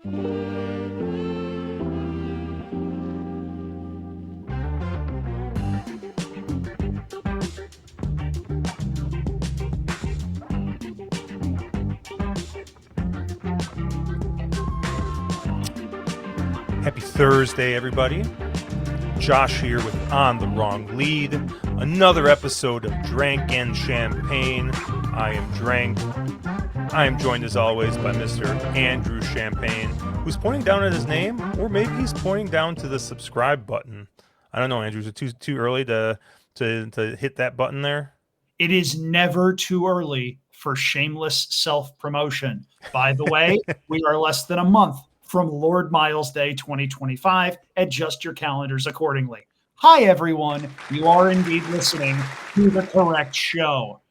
Happy Thursday, everybody. Josh here with On the Wrong Lead. Another episode of Drank and Champagne. I am Drank. I am joined as always by Mr. Andrew Champagne, who's pointing down at his name, or maybe he's pointing down to the subscribe button. I don't know, Andrew. Is it too early to hit that button there? It is never too early for shameless self-promotion. By the way, we are less than a month from Lord Miles Day 2025. Adjust your calendars accordingly. Hi, everyone. You are indeed listening to the correct show.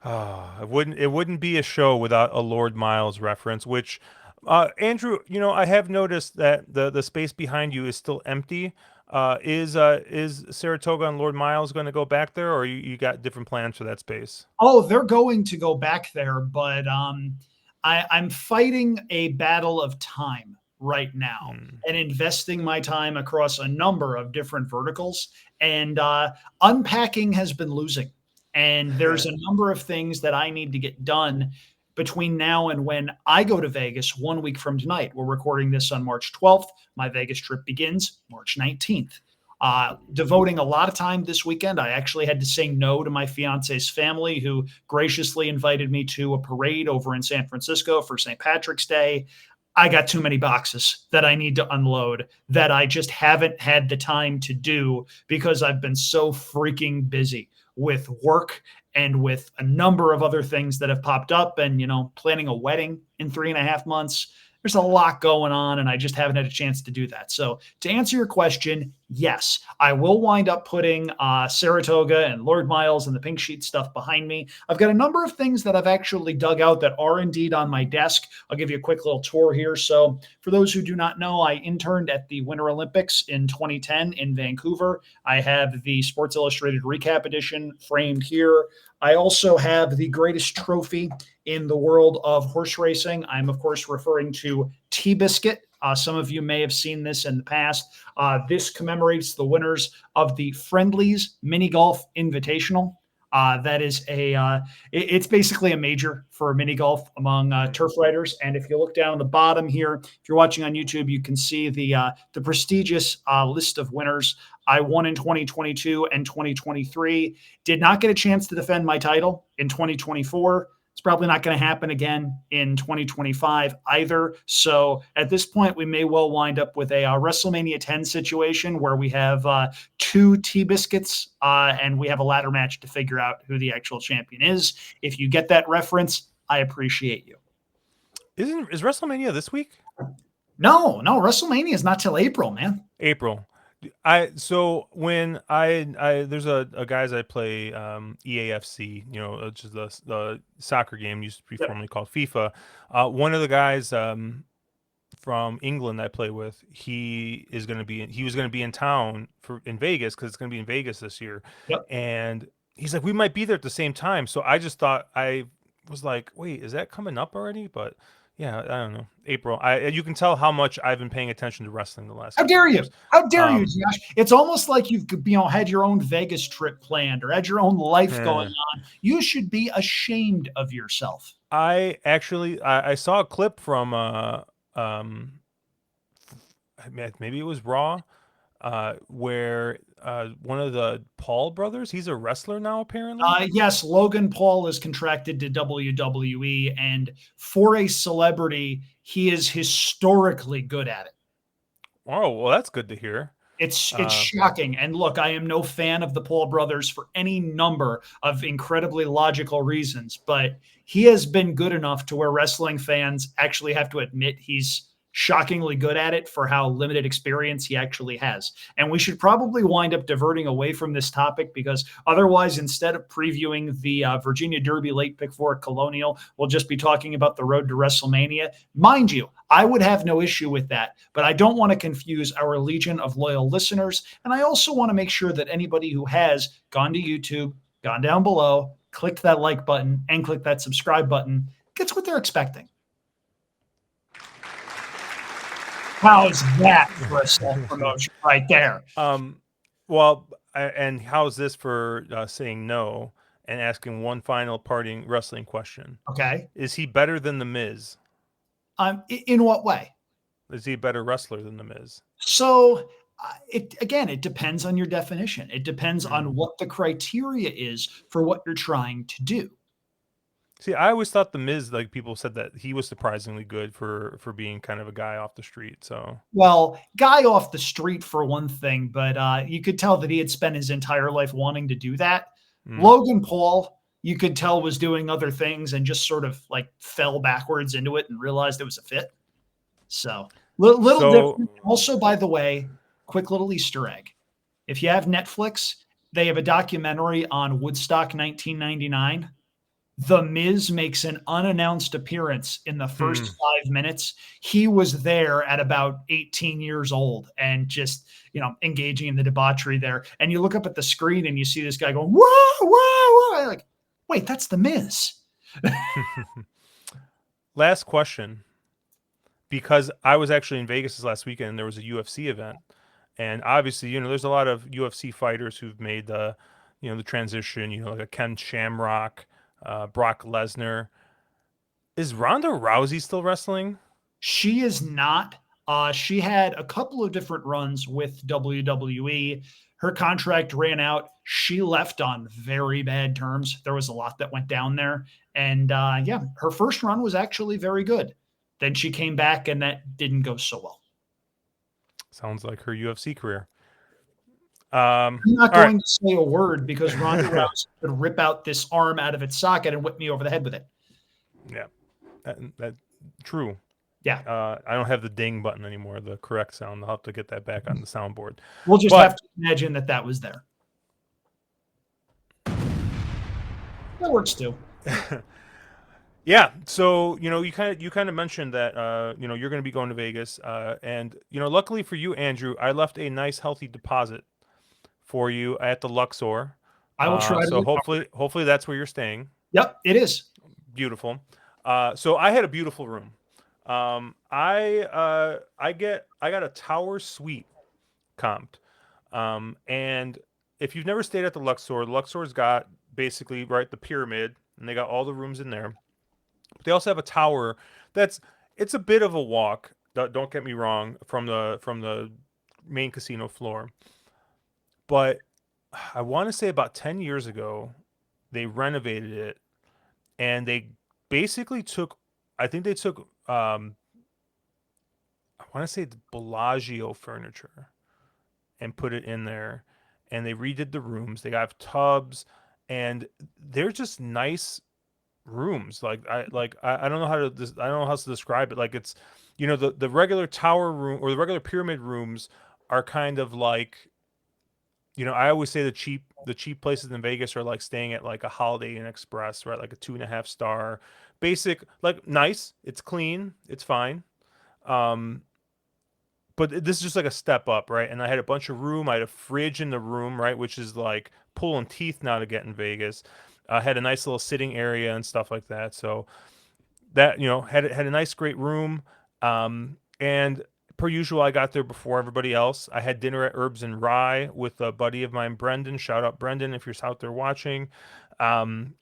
It wouldn't be a show without a Lord Miles reference, which, Andrew, I have noticed that the space behind you is still empty. Is Saratoga and Lord Miles going to go back there, or you got different plans for that space? Oh, they're going to go back there, but I'm fighting a battle of time right now and investing my time across a number of different verticals, and unpacking has been losing. And there's a number of things that I need to get done between now and when I go to Vegas 1 week from tonight. We're recording this on March 12th. My Vegas trip begins March 19th. Devoting a lot of time this weekend. I actually had to say no to my fiance's family, who graciously invited me to a parade over in San Francisco for St. Patrick's Day. I got too many boxes that I need to unload that I just haven't had the time to do because I've been so freaking busy with work and with a number of other things that have popped up, and, planning a wedding in 3.5 months. There's a lot going on, and I just haven't had a chance to do that. So to answer your question, yes, I will wind up putting Saratoga and Lord Miles and the Pink Sheet stuff behind me. I've got a number of things that I've actually dug out that are indeed on my desk. I'll give you a quick little tour here. So for those who do not know, I interned at the Winter Olympics in 2010 in Vancouver. I have the Sports Illustrated Recap Edition framed here. I also have the greatest trophy in the world of horse racing. I'm, of course, referring to T-Biscuit. Some of you may have seen this in the past. This commemorates the winners of the Friendlies Mini Golf Invitational. That is it's basically a major for mini golf among turf riders. And if you look down the bottom here, if you're watching on YouTube, you can see the prestigious list of winners. I won in 2022 and 2023. Did not get a chance to defend my title in 2024. It's probably not going to happen again in 2025 either. So at this point, we may well wind up with a WrestleMania 10 situation where we have 2 T-Biscuits and we have a ladder match to figure out who the actual champion is. If you get that reference, I appreciate you. Is WrestleMania this week? No, WrestleMania is not till April, man. April. There's a guys I play EAFC, which is the soccer game, used to be formerly called FIFA. One of the guys from England I play with, he was going to be in town in Vegas, because it's going to be in Vegas this year. Yep. And he's like, we might be there at the same time. So I just thought, I was like, wait, is that coming up already? But yeah, I don't know. April. You can tell how much I've been paying attention to wrestling the last. How dare you? How dare you, Josh? It's almost like you've had your own Vegas trip planned or had your own life going on. You should be ashamed of yourself. I saw a clip from maybe it was Raw, where one of the Paul brothers, he's a wrestler now, apparently. Yes, Logan Paul is contracted to WWE, and for a celebrity, he is historically good at it. Oh, well, that's good to hear. It's shocking. And look, I am no fan of the Paul brothers for any number of incredibly logical reasons, but he has been good enough to where wrestling fans actually have to admit he's shockingly good at it for how limited experience he actually has. And we should probably wind up diverting away from this topic, because otherwise, instead of previewing the Virginia Derby late pick for Colonial, we'll just be talking about the road to WrestleMania. Mind you, I would have no issue with that, but I don't want to confuse our legion of loyal listeners. And I also want to make sure that anybody who has gone to YouTube, gone down below, clicked that like button, and clicked that subscribe button gets what they're expecting. How's that for a self-promotion right there? Well, and how's this for saying no and asking one final parting wrestling question? Okay. Is he better than The Miz? In what way? Is he a better wrestler than The Miz? So it depends on your definition. It depends Hmm. on what the criteria is for what you're trying to do. See, I always thought The Miz, like people said that he was surprisingly good for being kind of a guy off the street. So, Well, guy off the street for one thing, but you could tell that he had spent his entire life wanting to do that. Logan Paul, you could tell, was doing other things and just sort of like fell backwards into it and realized it was a fit. So, little so different. Also, by the way, quick little Easter egg. If you have Netflix, they have a documentary on Woodstock 1999. The Miz makes an unannounced appearance in the first 5 minutes. He was there at about 18 years old and just, engaging in the debauchery there. And you look up at the screen and you see this guy going, whoa, whoa, whoa. Like, wait, that's The Miz. last question, because I was actually in Vegas this last weekend and there was a UFC event. And obviously, there's a lot of UFC fighters who've made the transition, like a Ken Shamrock, Brock Lesnar. Is Ronda Rousey still wrestling? She is not. She had a couple of different runs with WWE. Her contract ran out. She left on very bad terms. There was a lot that went down there. And yeah, her first run was actually very good. Then she came back and that didn't go so well. Sounds like her UFC career. I'm not All right. going to say a word because Ronda Rousey could rip out this arm out of its socket and whip me over the head with it. Yeah, that true. Yeah. I don't have the ding button anymore, the correct sound. I'll have to get that back on the soundboard. We'll just have to imagine that was there. That works too. Yeah, so you kind of mentioned that you're going to be going to Vegas, and luckily for you, Andrew, I left a nice healthy deposit for you at the Luxor. I will try to So recover. hopefully that's where you're staying. Yep, it is. Beautiful. So I had a beautiful room. I got a tower suite comped, and if you've never stayed at the Luxor's got basically right the pyramid, and they got all the rooms in there. But they also have a tower it's a bit of a walk. Don't get me wrong, from the main casino floor, but I want to say about 10 years ago they renovated it, and they basically took I think they took I want to say the Bellagio furniture and put it in there, and they redid the rooms. They got tubs, and they're just nice rooms. I don't know how to I don't know how to describe it. Like it's the regular tower room or the regular pyramid rooms are kind of like I always say the cheap places in Vegas are like staying at like a Holiday Inn Express, right? Like a 2.5 star, basic, like nice. It's clean. It's fine. Um, but this is just like a step up, right? And I had a bunch of room. I had a fridge in the room, right, which is like pulling teeth now to get in Vegas. I had a nice little sitting area and stuff like that. So that had a nice, great room. And per usual, I got there before everybody else. I had dinner at Herbs and Rye with a buddy of mine, Brendan. Shout out Brendan if you're out there watching. And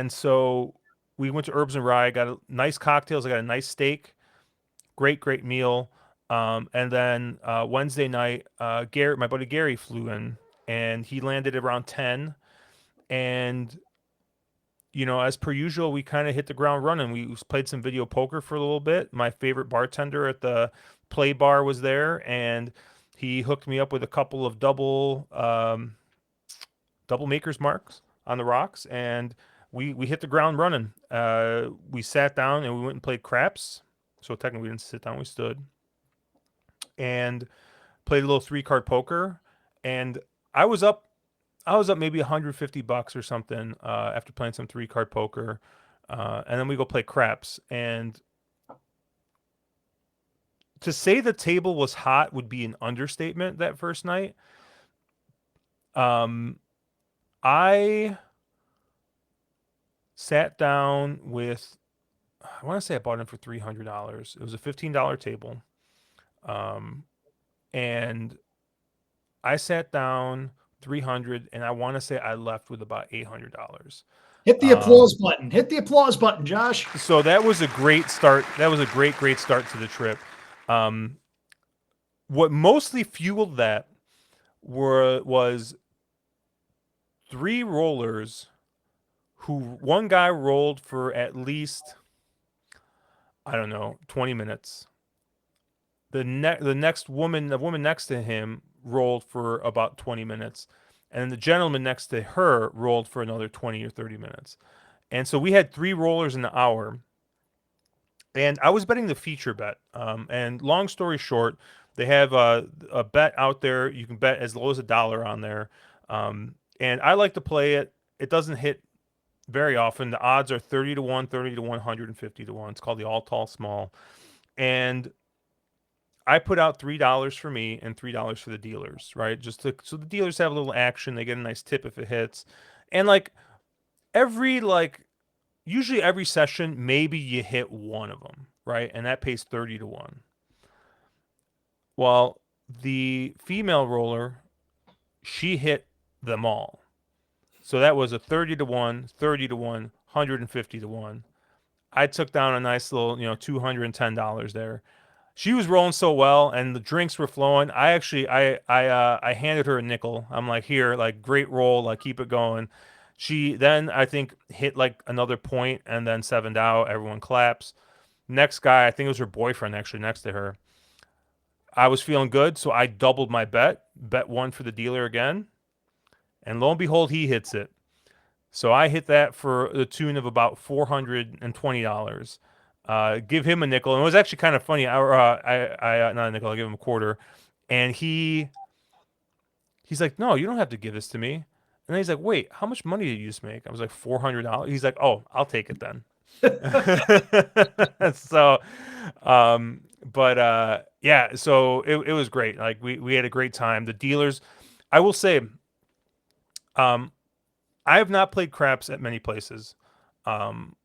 so we went to Herbs and Rye. Got nice cocktails. I got a nice steak. Great meal. And then Wednesday night, my buddy Gary flew in, and he landed around 10. And as per usual, we kind of hit the ground running. We played some video poker for a little bit. My favorite bartender at the Play Bar was there, and he hooked me up with a couple of double Maker's Marks on the rocks, and we hit the ground running. We sat down and we went and played craps. So technically, we didn't sit down; we stood and played a little 3-card poker. And I was up maybe $150 or something after playing some 3-card poker, and then we go play craps. And to say the table was hot would be an understatement that first night. I sat down with, I want to say I bought in for $300. It was a $15 table. Um, and I sat down 300, and I want to say I left with about $800. Hit the applause button. Hit the applause button, Josh. So that was a great start. That was a great start to the trip. Um, what mostly fueled that was three rollers who one guy rolled for at least, I don't know, 20 minutes. The woman next to him rolled for about 20 minutes, and the gentleman next to her rolled for another 20 or 30 minutes. And so we had three rollers in the hour, and I was betting the feature bet. And long story short, they have a bet out there. You can bet as low as $1 on there. And I like to play it. It doesn't hit very often. The odds are 30 to 1, 30 to 1, 150 to 1. It's called the all tall small. And I put out $3 for me and $3 for the dealers, right? So the dealers have a little action. They get a nice tip if it hits. And every usually every session, maybe you hit one of them, right? And that pays 30 to 1. Well, the female roller, she hit them all. So that was a 30 to 1, 30 to 1, 150 to 1. I took down a nice little, $210 there. She was rolling so well, and the drinks were flowing. I handed her a nickel. I'm like, here, like, great roll, like, keep it going. She then, I think, hit like another point and then sevened out. Everyone claps. Next guy, I think it was her boyfriend actually next to her. I was feeling good, so I doubled my bet one for the dealer again, and lo and behold, he hits it. So I hit that for the tune of about $420. Give him a nickel, and it was actually kind of funny. I not a nickel. I give him a quarter, and he's like, "No, you don't have to give this to me." And then he's like, "Wait, how much money did you just make?" I was like, $400. He's like, "Oh, I'll take it then." So, but yeah, so it was great. Like we had a great time. The dealers, I will say, um, I have not played craps at many places. Um,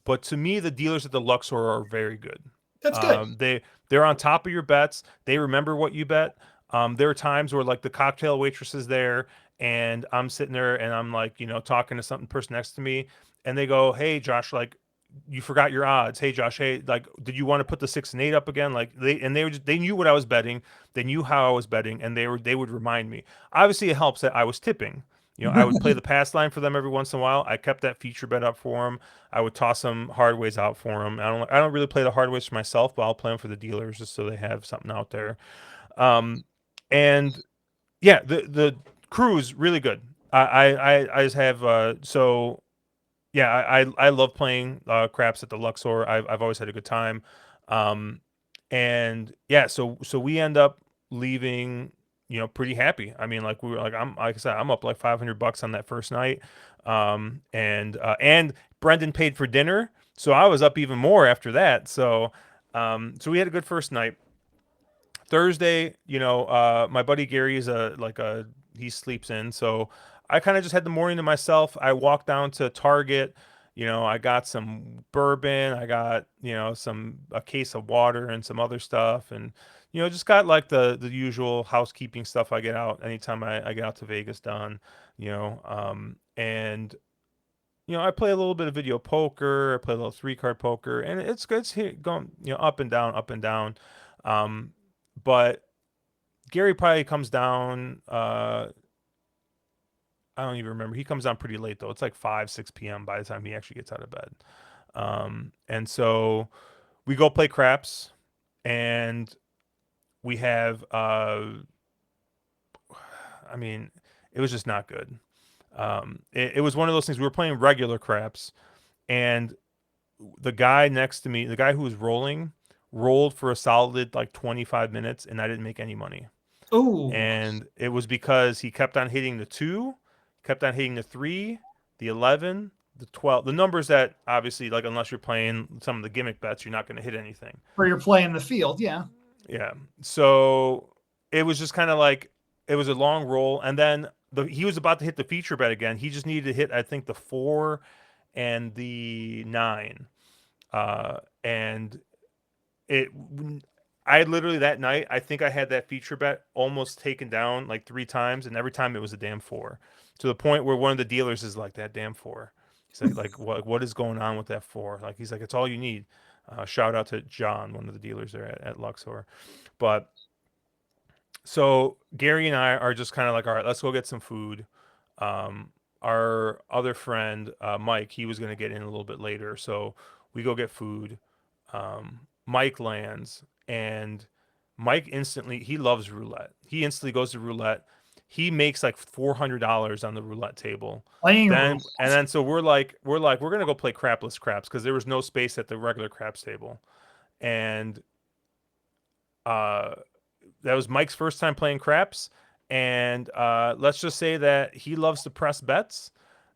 but to me, the dealers at the Luxor are very good. That's good. They're on top of your bets. They remember what you bet. There are times where like the cocktail waitress is there, and I'm sitting there and I'm like, talking to some person next to me, and they go, "Hey, Josh, like, you forgot your odds. Hey, Josh, hey, like, did you want to put the 6 and 8 up again?" Like they knew what I was betting. They knew how I was betting, and they would remind me. Obviously, it helps that I was tipping. I would play the pass line for them every once in a while. I kept that feature bet up for them. I would toss some hard ways out for them. I don't really play the hard ways for myself, but I'll play them for the dealers just so they have something out there. And yeah, the cruise really good. I just have so yeah, I love playing craps at the Luxor. I've always had a good time. Um, and yeah, so we end up leaving, pretty happy. I mean, like we were like I said, I'm up like $500 on that first night. And Brendan paid for dinner, so I was up even more after that. So we had a good first night. Thursday, my buddy Gary is he sleeps in, so I kind of just had the morning to myself. I walked down to Target. I got some bourbon. I got a case of water and some other stuff, and just got like the usual housekeeping stuff I get out anytime I get out to Vegas done. And I play a little bit of video poker. I play a little 3 card poker, and it's good. Going up and down, up and down. But Gary probably comes down. I don't even remember. He comes down pretty late though. It's like 5, 6 p.m. by the time he actually gets out of bed. And so we go play craps, and we have. I mean, it was just not good. It was one of those things. We were playing regular craps, and the guy next to me, the guy who was rolling, rolled for a solid like 25 minutes, and I didn't make any money. Oh, And it was because he kept on hitting the 2, kept on hitting the 3, the 11, the 12, the numbers that obviously, like, unless you're playing some of the gimmick bets, you're not going to hit anything. where you're playing the field, yeah. Yeah. So it was just kind of like it was a long roll, and then he was about to hit the feature bet again. He just needed to hit, I think, the 4 and the 9, and it I literally that night, I think I had that feature bet almost taken down like 3 times, and every time it was a damn four, to the point where one of the dealers is like, "That damn four." He's like, what is going on with that four? Like, he's like, "It's all you need." Shout out to John, one of the dealers there at Luxor. But so Gary and I are just kind of like, all right, let's go get some food. Um, our other friend, Mike, he was going to get in a little bit later, so we go get food. Mike lands, and Mike instantly, he loves roulette. He instantly goes to roulette. He makes like $400 on the roulette table. Playing Then rules. and then so we're gonna go play crapless craps because there was no space at the regular craps table, and uh that was Mike's first time playing craps, and let's just say that he loves to press bets,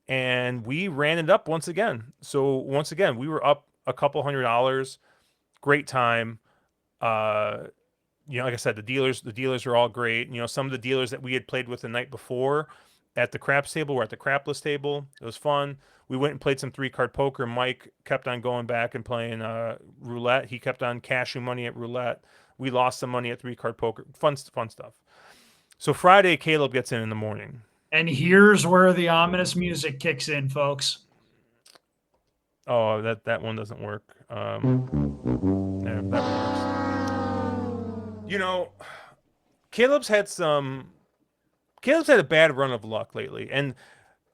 and we ran it up once again. So once again, we were up a couple $100. Great time. Uh, like I said, the dealers are all great. Some of the dealers that we had played with the night before at the craps table were at the crapless table. It was fun. We went and played some 3 card poker. Mike kept on going back and playing roulette. He kept on cashing money at roulette. We lost some money at 3 card poker. Fun stuff. So Friday, Caleb gets in the morning. And here's where the ominous music kicks in, folks. Oh, that one doesn't work. Yeah, that one works. Caleb's had some. Caleb's had a bad run of luck lately, and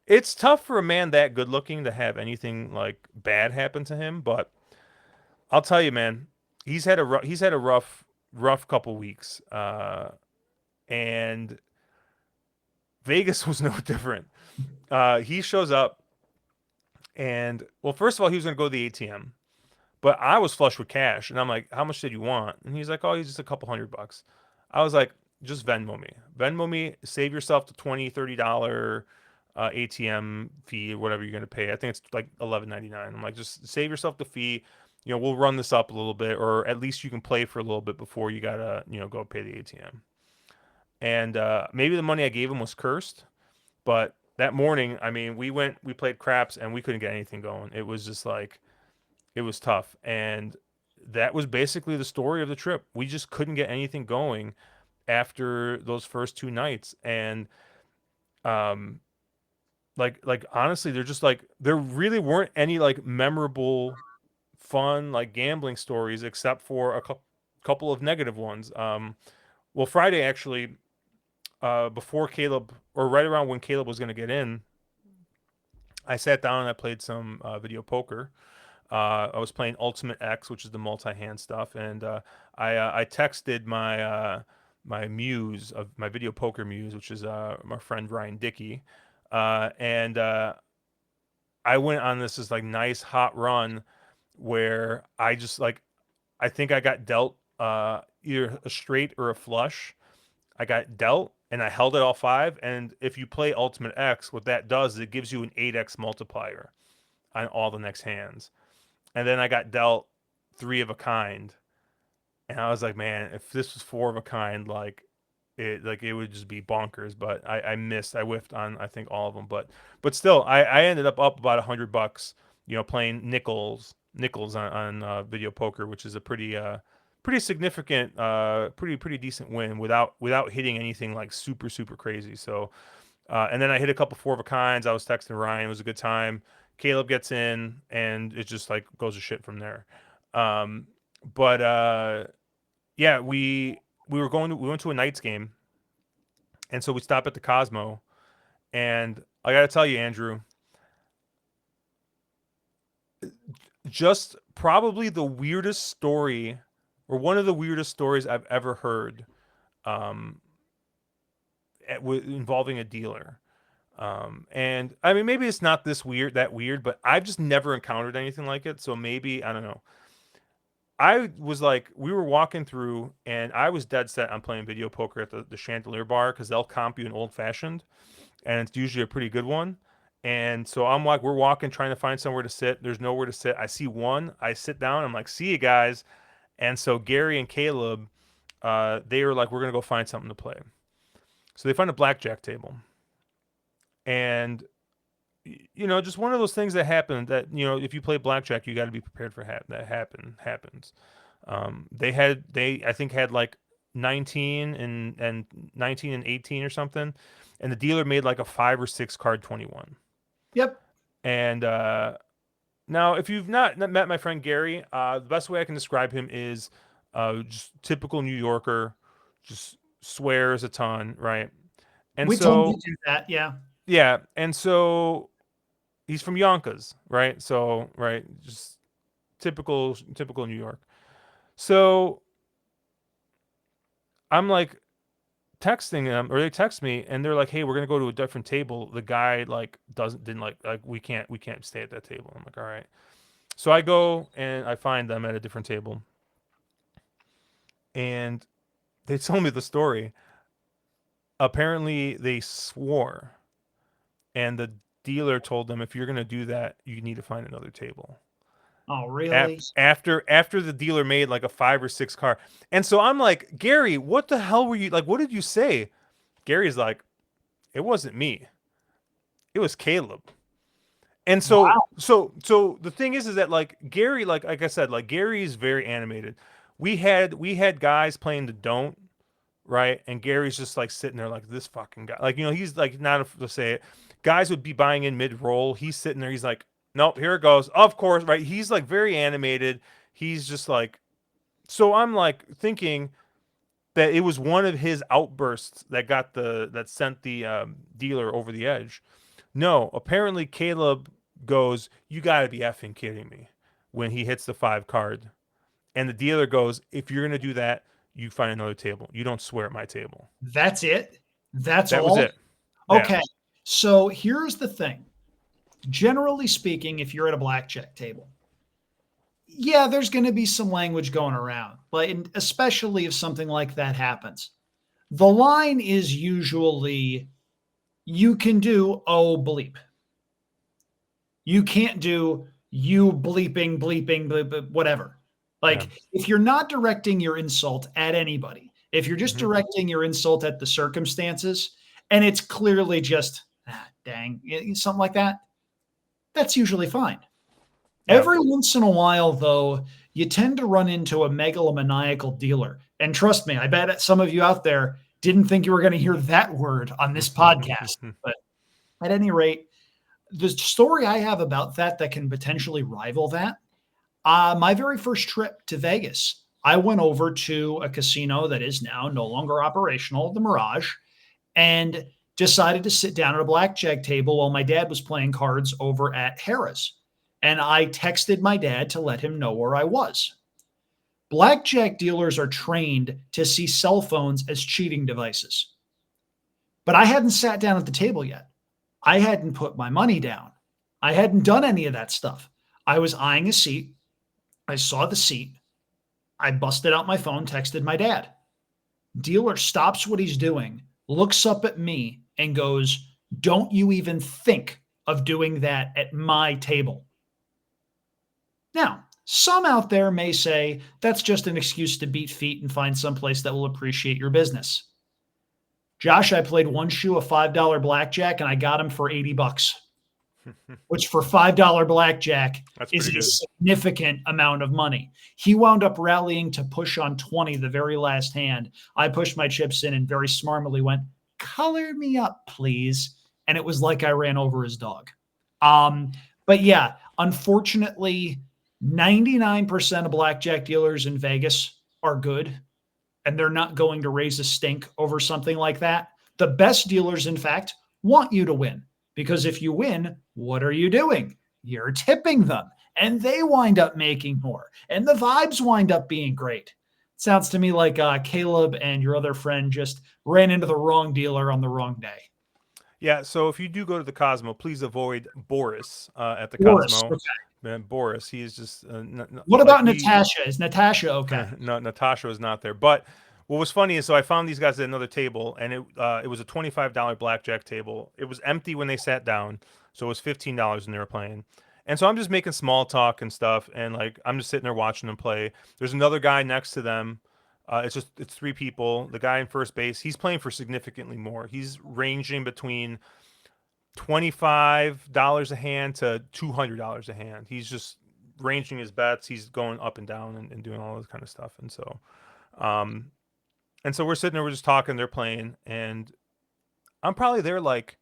it's tough for a man that good looking to have anything like bad happen to him. But I'll tell you, man, he's had a rough couple weeks, and Vegas was no different. He shows up, and well, first of all, he was going to go to the ATM, but I was flush with cash, and I'm like, "How much did you want?" And he's like, "Oh, he's just a couple $100." I was like, "Just Venmo me. Save yourself the $20, $30 ATM fee or whatever you're going to pay. I think it's like 11.99. I'm like, just save yourself the fee. We'll run this up a little bit, or at least you can play for a little bit before you gotta go pay the ATM." And maybe the money I gave him was cursed, but that morning, I mean, we played craps, and we couldn't get anything going. It was just like it was tough, and that was basically the story of the trip. We just couldn't get anything going after those first 2 nights, and um, like honestly, they're just like there really weren't any like memorable, fun like gambling stories except for a couple of negative ones. Well, Friday actually, before Caleb, or right around when Caleb was going to get in, I sat down and I played some video poker. I was playing Ultimate X, which is the multi-hand stuff, and I texted my muse of my video poker muse, which is my friend Ryan Dickey, and I went on this like nice hot run where I just like I think I got dealt either a straight or a flush. I got dealt and I held it all 5. And if you play Ultimate X, what that does is it gives you an 8x multiplier on all the next hands. And then I got dealt 3 of a kind, and I was like, man, if this was 4 of a kind, like it would just be bonkers. But I missed, I whiffed on I think all of them. But still, I ended up about $100, playing nickels on video poker, which is a pretty significant, pretty decent win without hitting anything like super crazy. So and then I hit a couple 4 of a kinds. I was texting Ryan. It was a good time. Caleb gets in, and it just like goes to shit from there. Um, but yeah, we went to a Knights game, and so we stopped at the Cosmo, and I got to tell you, Andrew, just probably the weirdest story, or one of the weirdest stories I've ever heard, um, involving a dealer. And I mean, maybe it's not that weird, but I've just never encountered anything like it. So maybe, I don't know. I was like, we were walking through, and I was dead set on playing video poker at the Chandelier Bar because they'll comp you an old fashioned, and it's usually a pretty good one. And so I'm like, we're walking, trying to find somewhere to sit. There's nowhere to sit. I see one. I sit down. I'm like, see you guys. And so Gary and Caleb, they were like, we're gonna go find something to play. So they find a blackjack table, and just one of those things that happen that if you play blackjack, you got to be prepared for that happens. They I think had like 19 and 19 and 18 or something, and the dealer made like a 5 or 6 card 21. Yep. And now, if you've not met my friend Gary, the best way I can describe him is just typical New Yorker, just swears a ton, right? And We tend to so, do that. Yeah. yeah, and so he's from Yonkers, right? So, right, just typical New York. So I'm like texting them, or they text me, and they're like, "Hey, we're gonna go to a different table." The guy like doesn't didn't like we can't stay at that table. I'm like, "All right." So I go and I find them at a different table, and they told me the story. Apparently, they swore, and the dealer told them, "If you're gonna do that, you need to find another table." Oh, really? After the dealer made like a 5 or 6 card, and so I'm like, Gary, what the hell were you like? What did you say? Gary's like, it wasn't me, it was Caleb. And so Wow. the thing is that like Gary, like I said, like Gary's very animated. We had guys playing the don't, right, and Gary's just like sitting there like this fucking guy, like he's like not to say it. Guys would be buying in mid roll. He's sitting there. He's like, nope, here it goes. Of course, right? He's like very animated. He's just like, so I'm like thinking that it was one of his outbursts that sent the dealer over the edge. No, apparently Caleb goes, "You got to be effing kidding me," when he hits the 5 card, and the dealer goes, "If you're gonna do that, you find another table. You don't swear at my table." That's it. That's That was all. it. Yeah. Okay. So here's the thing. Generally speaking, if you're at a blackjack table, yeah, there's going to be some language going around, but especially if something like that happens, the line is usually you can do oh bleep. You can't do you bleeping, bleeping, bleep, whatever. Yeah. Like if you're not directing your insult at anybody, if you're just Hmm. directing your insult at the circumstances, and it's clearly just dang, something like that, that's usually fine. Yeah. Every once in a while, though, you tend to run into a megalomaniacal dealer. And trust me, I bet some of you out there didn't think you were going to hear that word on this podcast. But at any rate, the story I have about that can potentially rival that. My very first trip to Vegas, I went over to a casino that is now no longer operational, the Mirage, and decided to sit down at a blackjack table while my dad was playing cards over at Harrah's. And I texted my dad to let him know where I was. Blackjack dealers are trained to see cell phones as cheating devices. But I hadn't sat down at the table yet. I hadn't put my money down. I hadn't done any of that stuff. I was eyeing a seat. I saw the seat. I busted out my phone, texted my dad. Dealer stops what he's doing, looks up at me, and goes, "Don't you even think of doing that at my table." Now, some out there may say that's just an excuse to beat feet and find someplace that will appreciate your business. Josh, I played one shoe of $5 blackjack and I got him for $80, which for $5 blackjack That's is pretty a good. significant amount of money. He wound up rallying to push on 20 the very last hand. I pushed my chips in and very smartly went, "Color me up, please." And it was like I ran over his dog. But yeah, unfortunately, 99% of blackjack dealers in Vegas are good, and they're not going to raise a stink over something like that. The best dealers, in fact, want you to win, because if you win, what are you doing? You're tipping them, and they wind up making more, and the vibes wind up being great. Sounds to me like Caleb and your other friend just ran into the wrong dealer on the wrong day. Yeah. So if you do go to the Cosmo, please avoid Boris at the Boris, Cosmo. okay. Man, Boris, he is just What like about he Natasha? Is Natasha okay? no, Natasha was not there. But what was funny is, so I found these guys at another table, and it was a $25 blackjack table. It was empty when they sat down, so it was $15 when they were playing. And so I'm just making small talk and stuff, and like I'm just sitting there watching them play. There's another guy next to them. It's 3 people. The guy in first base, he's playing for significantly more. He's ranging between $25 a hand to $200 a hand. He's just ranging his bets. He's going up and down and doing all this kind of stuff. Um, and so we're sitting there, we're just talking. They're playing, and I'm probably there like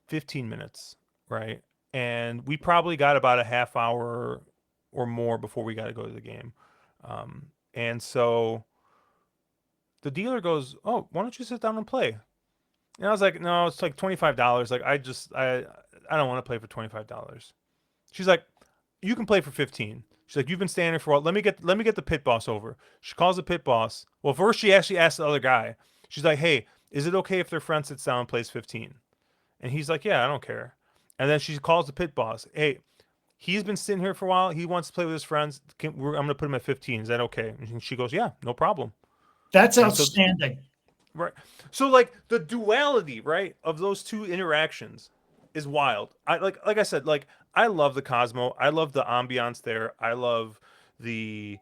15 minutes, right? And we probably got about a half hour or more before we got to go to the game. And so the dealer goes, "Oh, why don't you sit down and play?" And I was like, "No, it's like $25. Like I don't want to play for $25." She's like, "You can play for 15." She's like, "You've been standing for a while. Let me get the pit boss over." She calls the pit boss. Well, first she actually asked the other guy. She's like, "Hey, is it okay if their friend sits down and plays 15?" And he's like, "Yeah, I don't care." And then she calls the pit boss. "Hey, he's been sitting here for a while. He wants to play with his friends. I'm going to put him at 15. Is that okay?" And she goes, "Yeah, no problem." That's And so, outstanding. right. So like the duality, right, of those two interactions is wild. Like I said, like I love the Cosmo. I love the ambiance there. I love the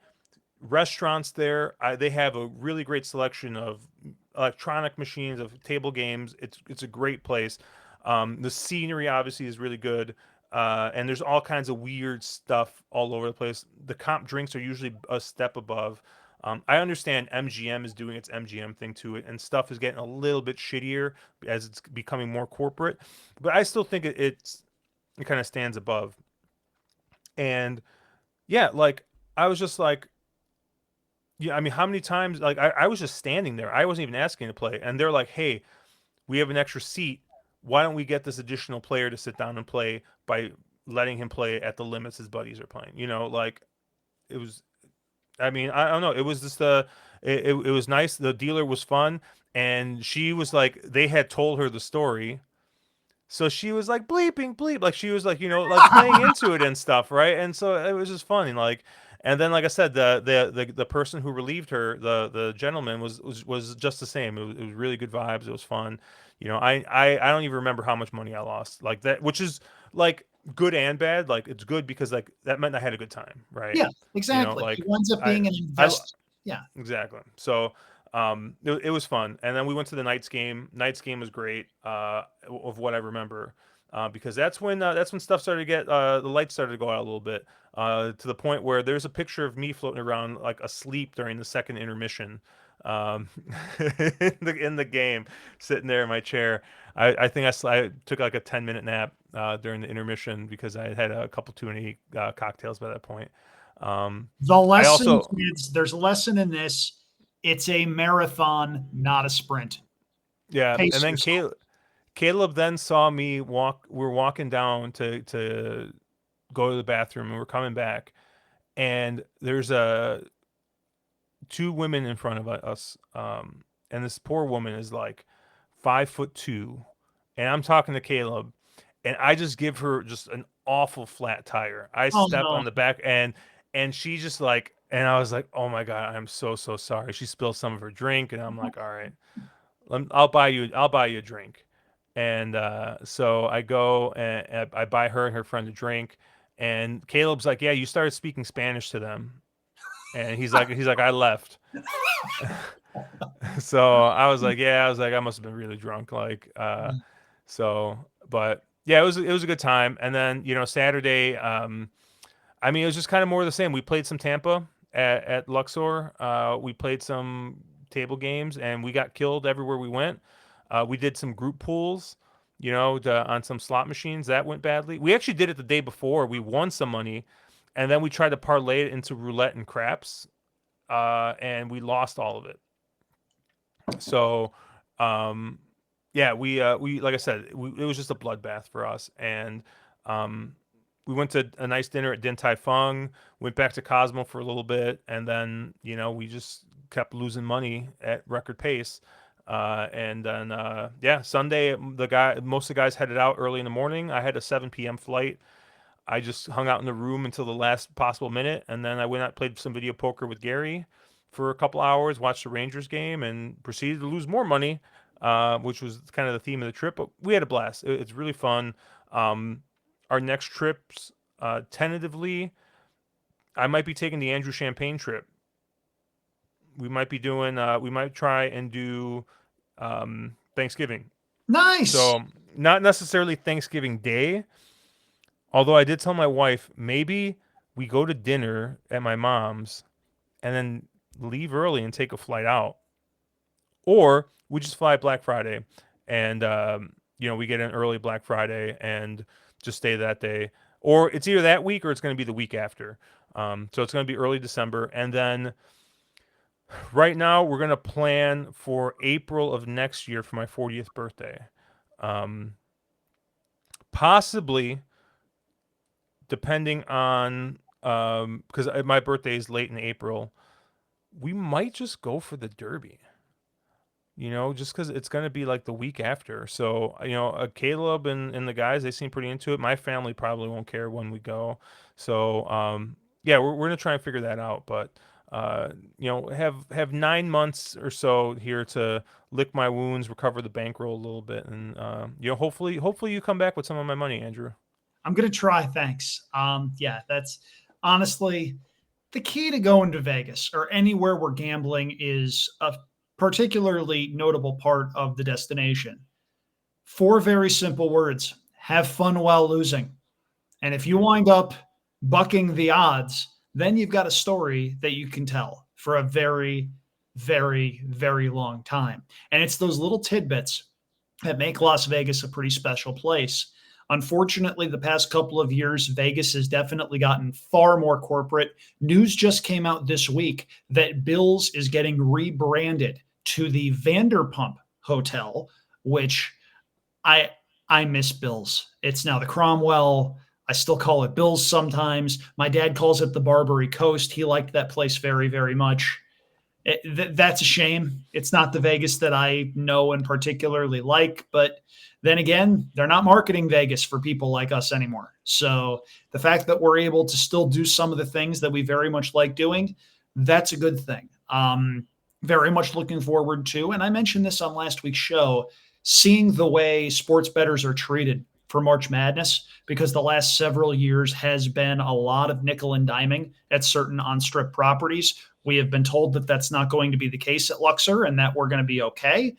restaurants there. They have a really great selection of electronic machines, of table games. It's a great place. The scenery obviously is really good. And there's all kinds of weird stuff all over the place. The comp drinks are usually a step above. I understand MGM is doing its MGM thing to it, and stuff is getting a little bit shittier as it's becoming more corporate. But I still think it kind of stands above. And yeah, like I was just like, yeah, I mean, how many times? Like, I was just standing there. I wasn't even asking to play, and they're like, "Hey, we have an extra seat. Why don't we get this additional player to sit down and play by letting him play at the limits his buddies are playing?" Like it was. I mean, I don't know. It was just it was nice. The dealer was fun, and she was like, they had told her the story, so she was like bleeping bleep, like she was like like playing into it and stuff, right? And so it was just funny, like. And then, like I said, the person who relieved her, the gentleman, was just the same. It was really good vibes. It was fun. I don't even remember how much money I lost, like that, which is like good and bad. Like it's good because like that meant I had a good time, right? Yeah, exactly. It Like winds up I being an I Yeah. exactly. So it was fun. And then we went to the Knights game. Knights game was great, of what I remember. Because that's when stuff started to get the lights started to go out a little bit, to the point where there's a picture of me floating around like asleep during the second intermission, um, in the game, sitting there in my chair. I think I took like a 10-minute nap during the intermission because I had a couple too many cocktails by that point. The I lesson, also kids, there's a lesson in this. It's a marathon, not a sprint. Yeah, and Pace then yourself. Caleb then saw me walk. We're walking down to go to the bathroom, and we're coming back, and there's two women in front of us, and this poor woman is like 5'2", and I'm talking to Caleb, and I just give her just an awful flat tire. I Oh step no. on the back, and she just like, and I was like, oh my god, I'm so sorry. She spilled some of her drink, and I'm like, all right. I'll buy you a drink. And so I go and I buy her and her friend a drink. And Caleb's like, "Yeah, you started speaking Spanish to them." And he's like, "I left." So I was like, "Yeah," I was like, "I must have been really drunk." Like, so, but yeah, it was a good time. And then Saturday, I mean, it was just kind of more of the same. We played some Tampa at Luxor. We played some table games, and we got killed everywhere we went. We did some group pools, on some slot machines. That went badly. We actually did it the day before. We won some money, and then we tried to parlay it into roulette and craps, and we lost all of it. So, um, yeah, we like I said, it was just a bloodbath for us, and um, we went to a nice dinner at Din Tai Fung, went back to Cosmo for a little bit, and then we just kept losing money at record pace. And then yeah, Sunday most of the guys headed out early in the morning. I had a 7 p.m. flight. I just hung out in the room until the last possible minute, and then I went out played some video poker with Gary for a couple hours, watched the Rangers game, and proceeded to lose more money, which was kind of the theme of the trip. But we had a blast. It's really fun. Our next trips, tentatively, I might be taking the Andrew Champagne trip. We might be doing. We might try and do Thanksgiving. Nice. So not necessarily Thanksgiving Day. Although I did tell my wife maybe we go to dinner at my mom's, and then leave early and take a flight out, or we just fly Black Friday, and we get an early Black Friday and just stay that day, or it's either that week or it's going to be the week after. So it's going to be early December, and then right now we're going to plan for April of next year for my 40th birthday. Um, Possibly, depending on because my birthday is late in April, we might just go for the Derby. Just because it's going to be like the week after. So, Caleb and the guys, they seem pretty into it. My family probably won't care when we go. So, yeah, we're going to try and figure that out. But, have 9 months or so here to lick my wounds, recover the bankroll a little bit. And, hopefully you come back with some of my money, Andrew. I'm gonna try. Thanks. Yeah, that's honestly the key to going to Vegas or anywhere where gambling is a particularly notable part of the destination. Four very simple words: have fun while losing. And if you wind up bucking the odds, then you've got a story that you can tell for a very, very, very long time. And it's those little tidbits that make Las Vegas a pretty special place. Unfortunately, the past couple of years, Vegas has definitely gotten far more corporate. News just came out this week that Bill's is getting rebranded to the Vanderpump Hotel, which I I miss Bill's. It's now the Cromwell. I still call it Bill's sometimes. My dad calls it the Barbary Coast. He liked that place very, very much. That's a shame. It's not the Vegas that I know and particularly like, but then again, they're not marketing Vegas for people like us anymore. So the fact that we're able to still do some of the things that we very much like doing, that's a good thing. Very much looking forward to, and I mentioned this on last week's show, seeing the way sports bettors are treated for March Madness, because the last several years has been a lot of nickel and diming at certain on-strip properties. We have been told that that's not going to be the case at Luxor and that we're going to be okay.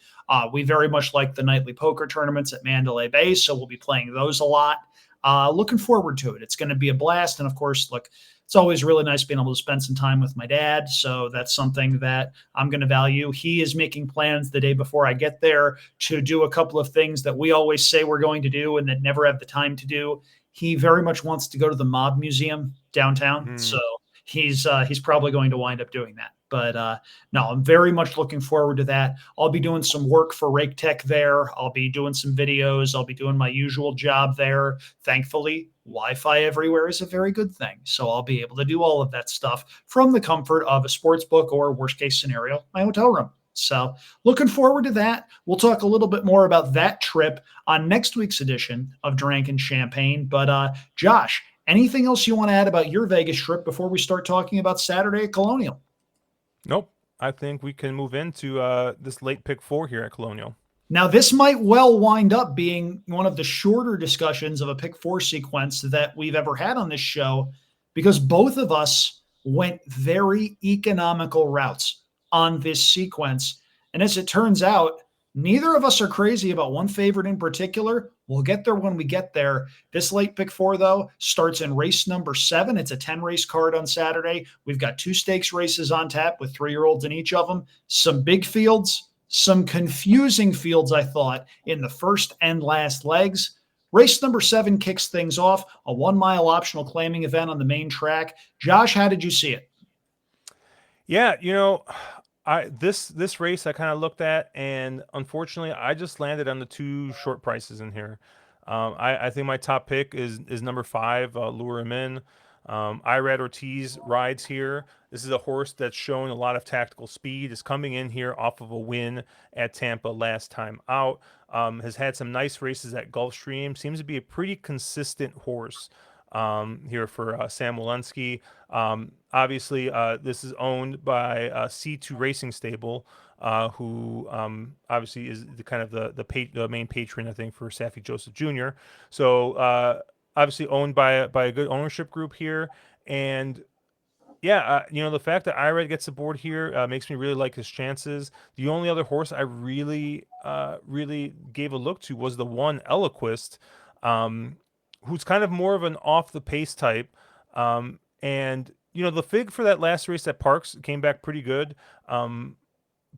We very much like the nightly poker tournaments at Mandalay Bay, so we'll be playing those a lot. Looking forward to it. It's going to be a blast. And of course, look, it's always really nice being able to spend some time with my dad. So that's something that I'm going to value. He is making plans the day before I get there to do a couple of things that we always say we're going to do and that never have the time to do. He very much wants to go to the Mob Museum downtown. So he's probably going to wind up doing that. But no, I'm very much looking forward to that. I'll be doing some work for Rake Tech there. I'll be doing some videos. I'll be doing my usual job there. Thankfully, Wi-Fi everywhere is a very good thing. So I'll be able to do all of that stuff from the comfort of a sports book or, worst case scenario, my hotel room. So looking forward to that. We'll talk a little bit more about that trip on next week's edition of Drank and Champagne. But Josh, anything else you want to add about your Vegas trip before we start talking about Saturday at Colonial? Nope. I think we can move into this late pick four here at Colonial. Now, this might well wind up being one of the shorter discussions of a pick four sequence that we've ever had on this show, because both of us went very economical routes on this sequence. And as it turns out, neither of us are crazy about one favorite in particular. We'll get there when we get there. This late pick four, though, starts in race number 7. It's a 10-race card on Saturday. We've got 2 stakes races on tap with 3-year-olds in each of them. Some big fields, some confusing fields, I thought, in the first and last legs. Race number 7 kicks things off, a 1-mile optional claiming event on the main track. Josh, how did you see it? Yeah, this race I kind of looked at, and unfortunately, I just landed on the 2 short prices in here. I think my top pick is number 5, Lure Him In. Irad Ortiz rides here. This is a horse that's shown a lot of tactical speed. Is coming in here off of a win at Tampa last time out. Has had some nice races at Gulfstream. Seems to be a pretty consistent horse here for Sam Walensky. Obviously, this is owned by C2 Racing Stable, who obviously is the main patron, I think, for Saffie Joseph Jr. So obviously owned by a good ownership group here, and yeah, the fact that Irad gets aboard here makes me really like his chances. The only other horse I really gave a look to was the one Eloquist, who's kind of more of an off the pace type. And the fig for that last race at Parks came back pretty good.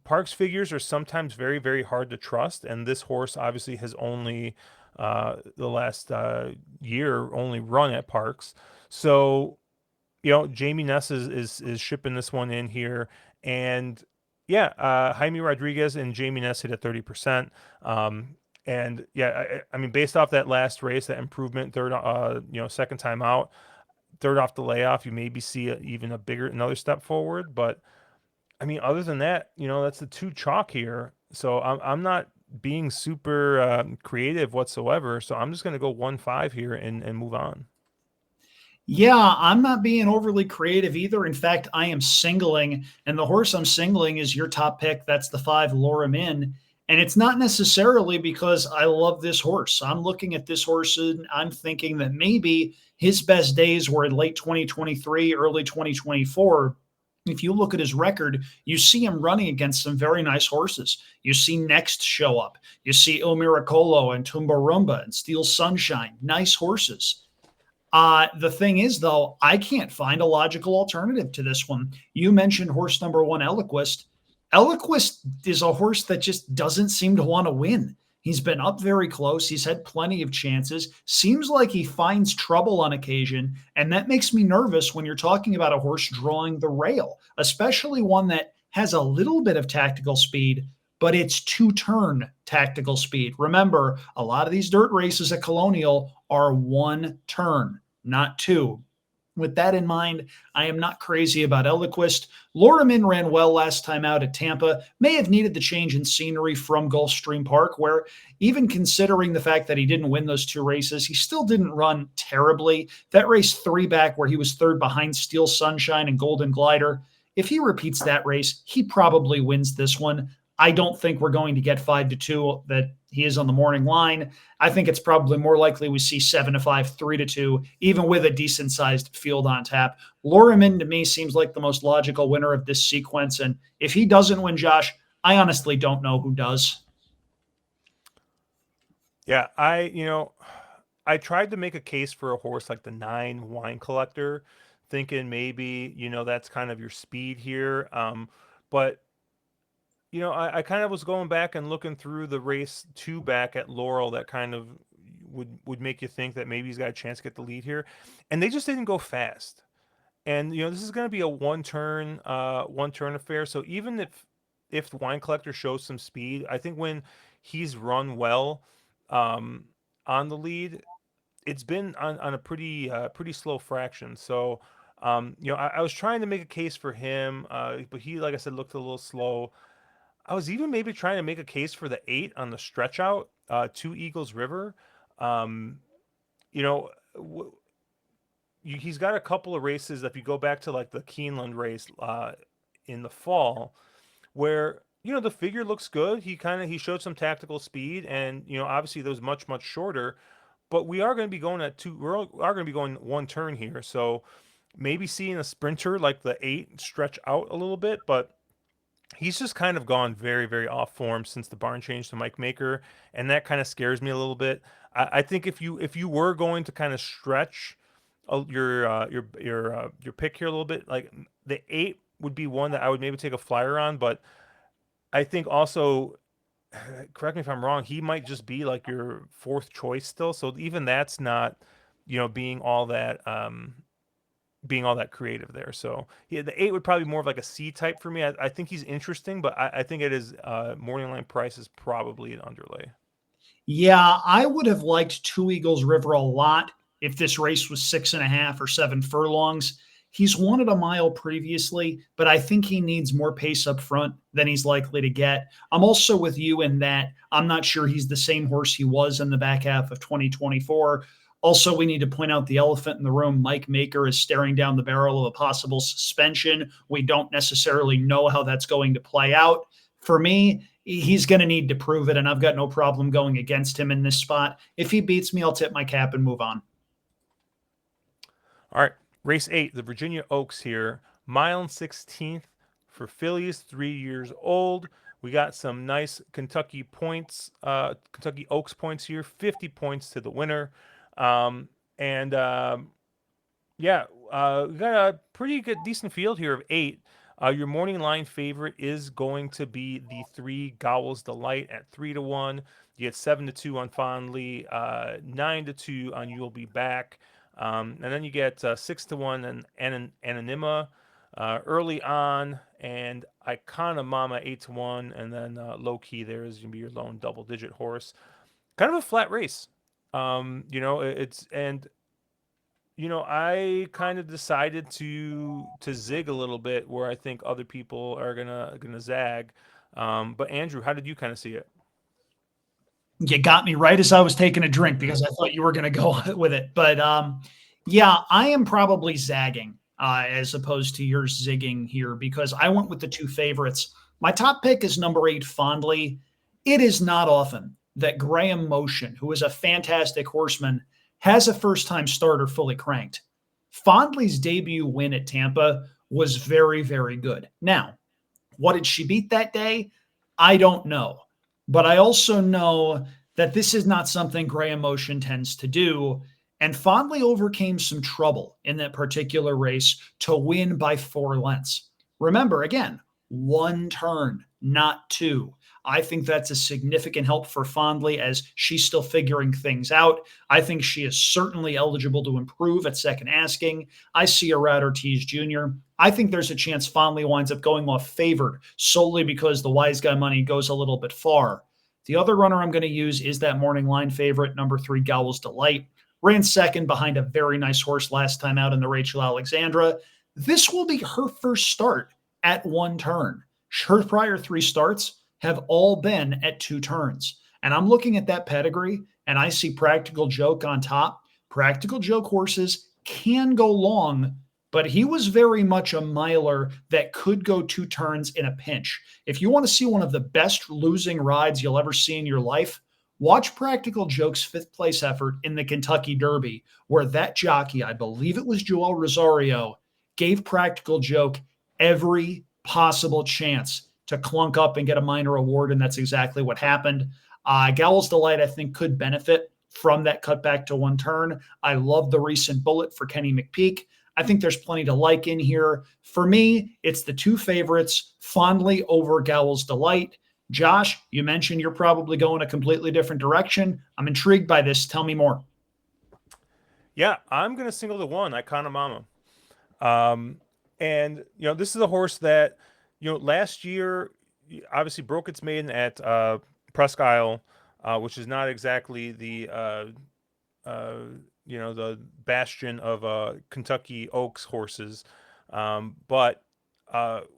Parks figures are sometimes very, very hard to trust, and this horse obviously has only the last year only run at Parks. So Jamie Ness is shipping this one in here, and yeah, Jaime Rodriguez and Jamie Ness hit at 30%. And yeah, I mean, based off that last race, that improvement, third, second time out, third off the layoff, you maybe see even another step forward. But I mean, other than that, that's the two chalk here. So I'm not being super creative whatsoever. So I'm just going to go 1-5 here and move on. Yeah, I'm not being overly creative either. In fact, I am singling, and the horse I'm singling is your top pick. That's the 5 Laura Min. And it's not necessarily because I love this horse. I'm looking at this horse and I'm thinking that maybe his best days were in late 2023, early 2024. If you look at his record, you see him running against some very nice horses. You see Next show up. You see Il Miracolo and Tumbarumba and Steel Sunshine. Nice horses. The thing is, though, I can't find a logical alternative to this one. You mentioned horse number 1, Eloquist. Eloquist is a horse that just doesn't seem to want to win. He's been up very close. He's had plenty of chances. Seems like he finds trouble on occasion. And that makes me nervous when you're talking about a horse drawing the rail, especially one that has a little bit of tactical speed, but it's 2-turn tactical speed. Remember, a lot of these dirt races at Colonial are 1 turn, not 2. With that in mind, I am not crazy about Eloquist. Loriman ran well last time out at Tampa, may have needed the change in scenery from Gulfstream Park, where even considering the fact that he didn't win those 2 races, he still didn't run terribly. That race 3 back where he was third behind Steel Sunshine and Golden Glider, if he repeats that race, he probably wins this one. I don't think we're going to get 5-2 that he is on the morning line. I think it's probably more likely we see 7-5, 3-2, even with a decent sized field on tap. Loriman to me seems like the most logical winner of this sequence. And if he doesn't win, Josh, I honestly don't know who does. Yeah, I tried to make a case for a horse like the 9 Wine Collector, thinking maybe, that's kind of your speed here. But I kind of was going back and looking through the race 2 back at Laurel that kind of would make you think that maybe he's got a chance to get the lead here. And they just didn't go fast. And this is going to be a one turn affair. So even if the Wine Collector shows some speed, I think when he's run well um, on the lead, it's been on a pretty slow fraction. So I was trying to make a case for him, but he, like I said, looked a little slow. I was even maybe trying to make a case for the 8 on the stretch out to Eagles River. Um, you know, w- he's got a couple of races. If you go back to like the Keeneland race in the fall, where the figure looks good. He showed some tactical speed, and obviously that was much shorter. But we are going to be going at two. Are going to be going 1 turn here, so maybe seeing a sprinter like the 8 stretch out a little bit, but he's just kind of gone very, very off form since the barn change to Mike Maker, and that kind of scares me a little bit. I think if you were going to kind of stretch your pick here a little bit, like the 8 would be one that I would maybe take a flyer on, but I think also, correct me if I'm wrong, he might just be like your 4th choice still. So even that's not, being all that creative there. So yeah, the 8 would probably be more of like a C type for me. I think he's interesting, but I think it is morning line price is probably an underlay. Yeah, I would have liked Two Eagles River a lot if this race was 6.5 or 7 furlongs. He's won it a mile previously, but I think he needs more pace up front than he's likely to get. I'm also with you in that I'm not sure he's the same horse he was in the back half of 2024. Also, we need to point out the elephant in the room. Mike Maker is staring down the barrel of a possible suspension. We don't necessarily know how that's going to play out. For me, he's going to need to prove it, and I've got no problem going against him in this spot. If he beats me, I'll tip my cap and move on. All right, race 8, the Virginia Oaks here, mile and 16th for fillies, 3 years old. We got some nice Kentucky points, Kentucky Oaks points here, 50 points to the winner. And yeah, we got a pretty good, decent field here of 8. Your morning line favorite is going to be the 3 Gowls Delight at 3-1. You get 7-2 on Fondly, 9-2 on You'll Be Back, and then you get 6-1 and Anonyma early on, and Icona Mama 8-1, and then low key there is going to be your lone double digit horse. Kind of a flat race. It's and I kind of decided to zig a little bit where I think other people are gonna zag. But Andrew, how did you kind of see it? You got me right as I was taking a drink because I thought you were going to go with it. But yeah, I am probably zagging as opposed to your zigging here because I went with the two favorites. My top pick is number 8, Fondly. It is not often that Graham Motion, who is a fantastic horseman, has a first time starter fully cranked. Fondly's debut win at Tampa was very, very good. Now, what did she beat that day? I don't know. But I also know that this is not something Graham Motion tends to do. And Fondly overcame some trouble in that particular race to win by 4 lengths. Remember, again, 1 turn, not 2. I think that's a significant help for Fondly as she's still figuring things out. I think she is certainly eligible to improve at second asking. I see a Rat Ortiz Jr. I think there's a chance Fondly winds up going off favored solely because the wise guy money goes a little bit far. The other runner I'm going to use is that morning line favorite, number 3, Gowls Delight. Ran second behind a very nice horse last time out in the Rachel Alexandra. This will be her first start at 1 turn. Her prior 3 starts have all been at 2 turns. And I'm looking at that pedigree and I see Practical Joke on top. Practical Joke horses can go long, but he was very much a miler that could go 2 turns in a pinch. If you want to see one of the best losing rides you'll ever see in your life, watch Practical Joke's 5th place effort in the Kentucky Derby, where that jockey, I believe it was Joel Rosario, gave Practical Joke every possible chance to clunk up and get a minor award, and that's exactly what happened. Gowls Delight, I think, could benefit from that cutback to 1 turn. I love the recent bullet for Kenny McPeak. I think there's plenty to like in here. For me, it's the 2 favorites, Fondly over Gowls Delight. Josh, you mentioned you're probably going a completely different direction. I'm intrigued by this. Tell me more. Yeah, I'm gonna single the 1, Icona Mama. Um, and this is a horse that last year obviously broke its maiden at Presque Isle, which is not exactly uh, the bastion of Kentucky Oaks horses, but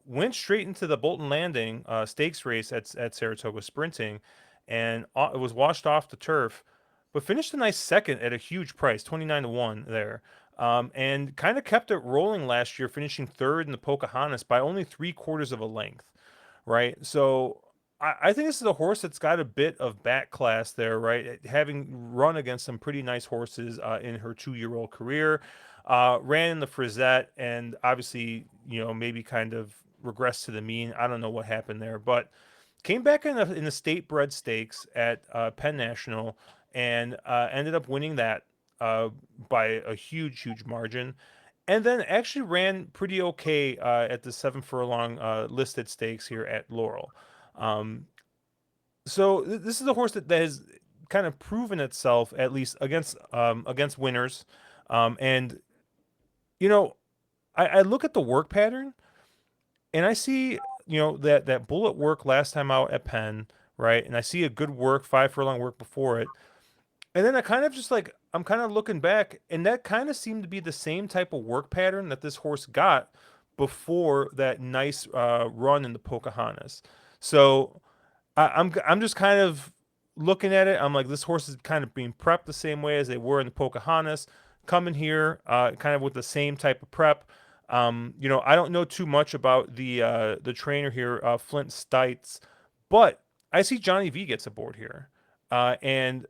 went straight into the Bolton Landing stakes race at Saratoga Sprinting, and it was washed off the turf, but finished a nice second at a huge price, 29-1 there. And kind of kept it rolling last year, finishing third in the Pocahontas by only 3/4 of a length, right? So I think this is a horse that's got a bit of back class there, right? Having run against some pretty nice horses in her 2-year-old career, ran in the Frisette, and obviously, maybe kind of regressed to the mean. I don't know what happened there, but came back in the state bred stakes at Penn National and ended up winning that by a huge, huge margin. And then actually ran pretty okay at the 7 furlong listed stakes here at Laurel. Um, this is a horse that has kind of proven itself at least against winners. And you know, I look at the work pattern and I see that bullet work last time out at Penn, right? And I see a good work 5 furlong work before it. And then I kind of just like I'm kind of looking back, and that kind of seemed to be the same type of work pattern that this horse got before that nice run in the Pocahontas. So I'm just kind of looking at it. I'm like, this horse is kind of being prepped the same way as they were in the Pocahontas, coming here kind of with the same type of prep. I don't know too much about the trainer here, Flint Stites, but I see Johnny V gets aboard here. And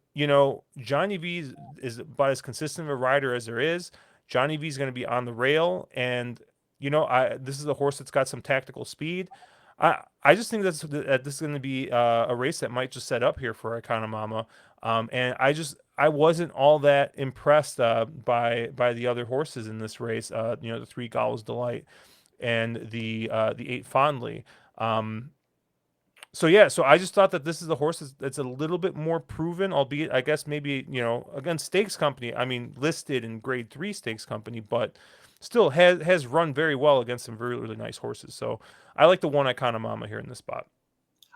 Johnny V is about as consistent of a rider as there is. Johnny V is going to be on the rail, and this is a horse that's got some tactical speed. I just think that this is going to be a race that might just set up here for Icona Mama. And I wasn't all that impressed by the other horses in this race. The three Gall's Delight and the eight Fondly. Um, so yeah, so I just thought that this is the horse that's a little bit more proven, albeit I guess maybe against stakes company. I mean, listed in Grade 3 stakes company, but still has run very well against some really really nice horses. So I like the one Icona Mama here in this spot.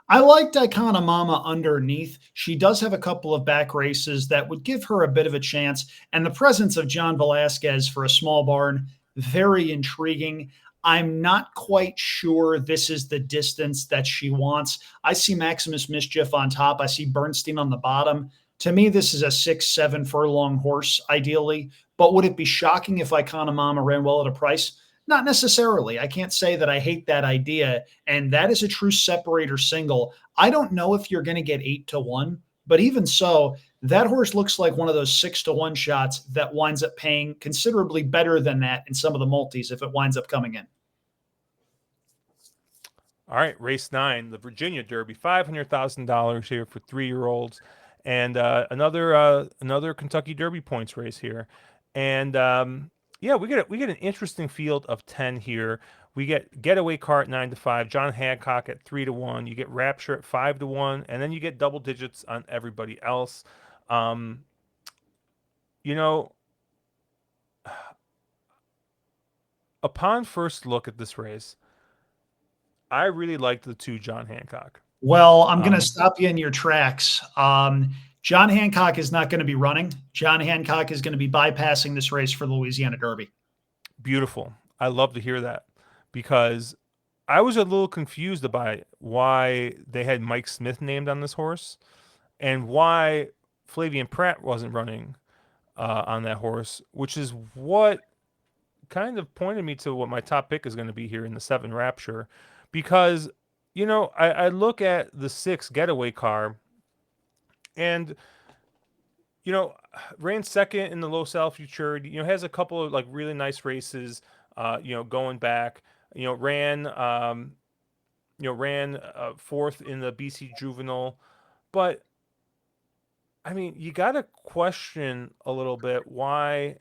I liked Icona Mama underneath. She does have a couple of back races that would give her a bit of a chance. And the presence of John Velasquez for a small barn, very intriguing. I'm not quite sure this is the distance that she wants. I see Maximus Mischief on top. I see Bernstein on the bottom. To me, this is a 6, 7 furlong horse, ideally. But would it be shocking if Icona Mama ran well at a price? Not necessarily. I can't say that I hate that idea. And that is a true separator single. I don't know if you're going to get 8-1, but even so, that horse looks like one of those 6-1 shots that winds up paying considerably better than that in some of the multis if it winds up coming in. All right, race 9, the Virginia Derby, $500,000 here for 3-year-olds, and another Kentucky Derby points race here, and yeah, we get an interesting field of 10 here. We get Getaway Car at 9-5, John Hancock at 3-1. You get Rapture at 5-1, and then you get double digits on everybody else. Um, you know, upon first look at this race, I really liked the 2 John Hancock. Well, I'm going to stop you in your tracks. John Hancock is not going to be running. John Hancock is going to be bypassing this race for the Louisiana Derby. Beautiful. I love to hear that because I was a little confused about why they had Mike Smith named on this horse and why Flavian Pratt wasn't running on that horse, which is what kind of pointed me to what my top pick is going to be here in the 7 Rapture. Because, I look at the 6 Getaway Car and, ran second in the Low South Futurity, has a couple of like really nice races, going back, ran, fourth in the BC Juvenile. But, I mean, you got to question a little bit why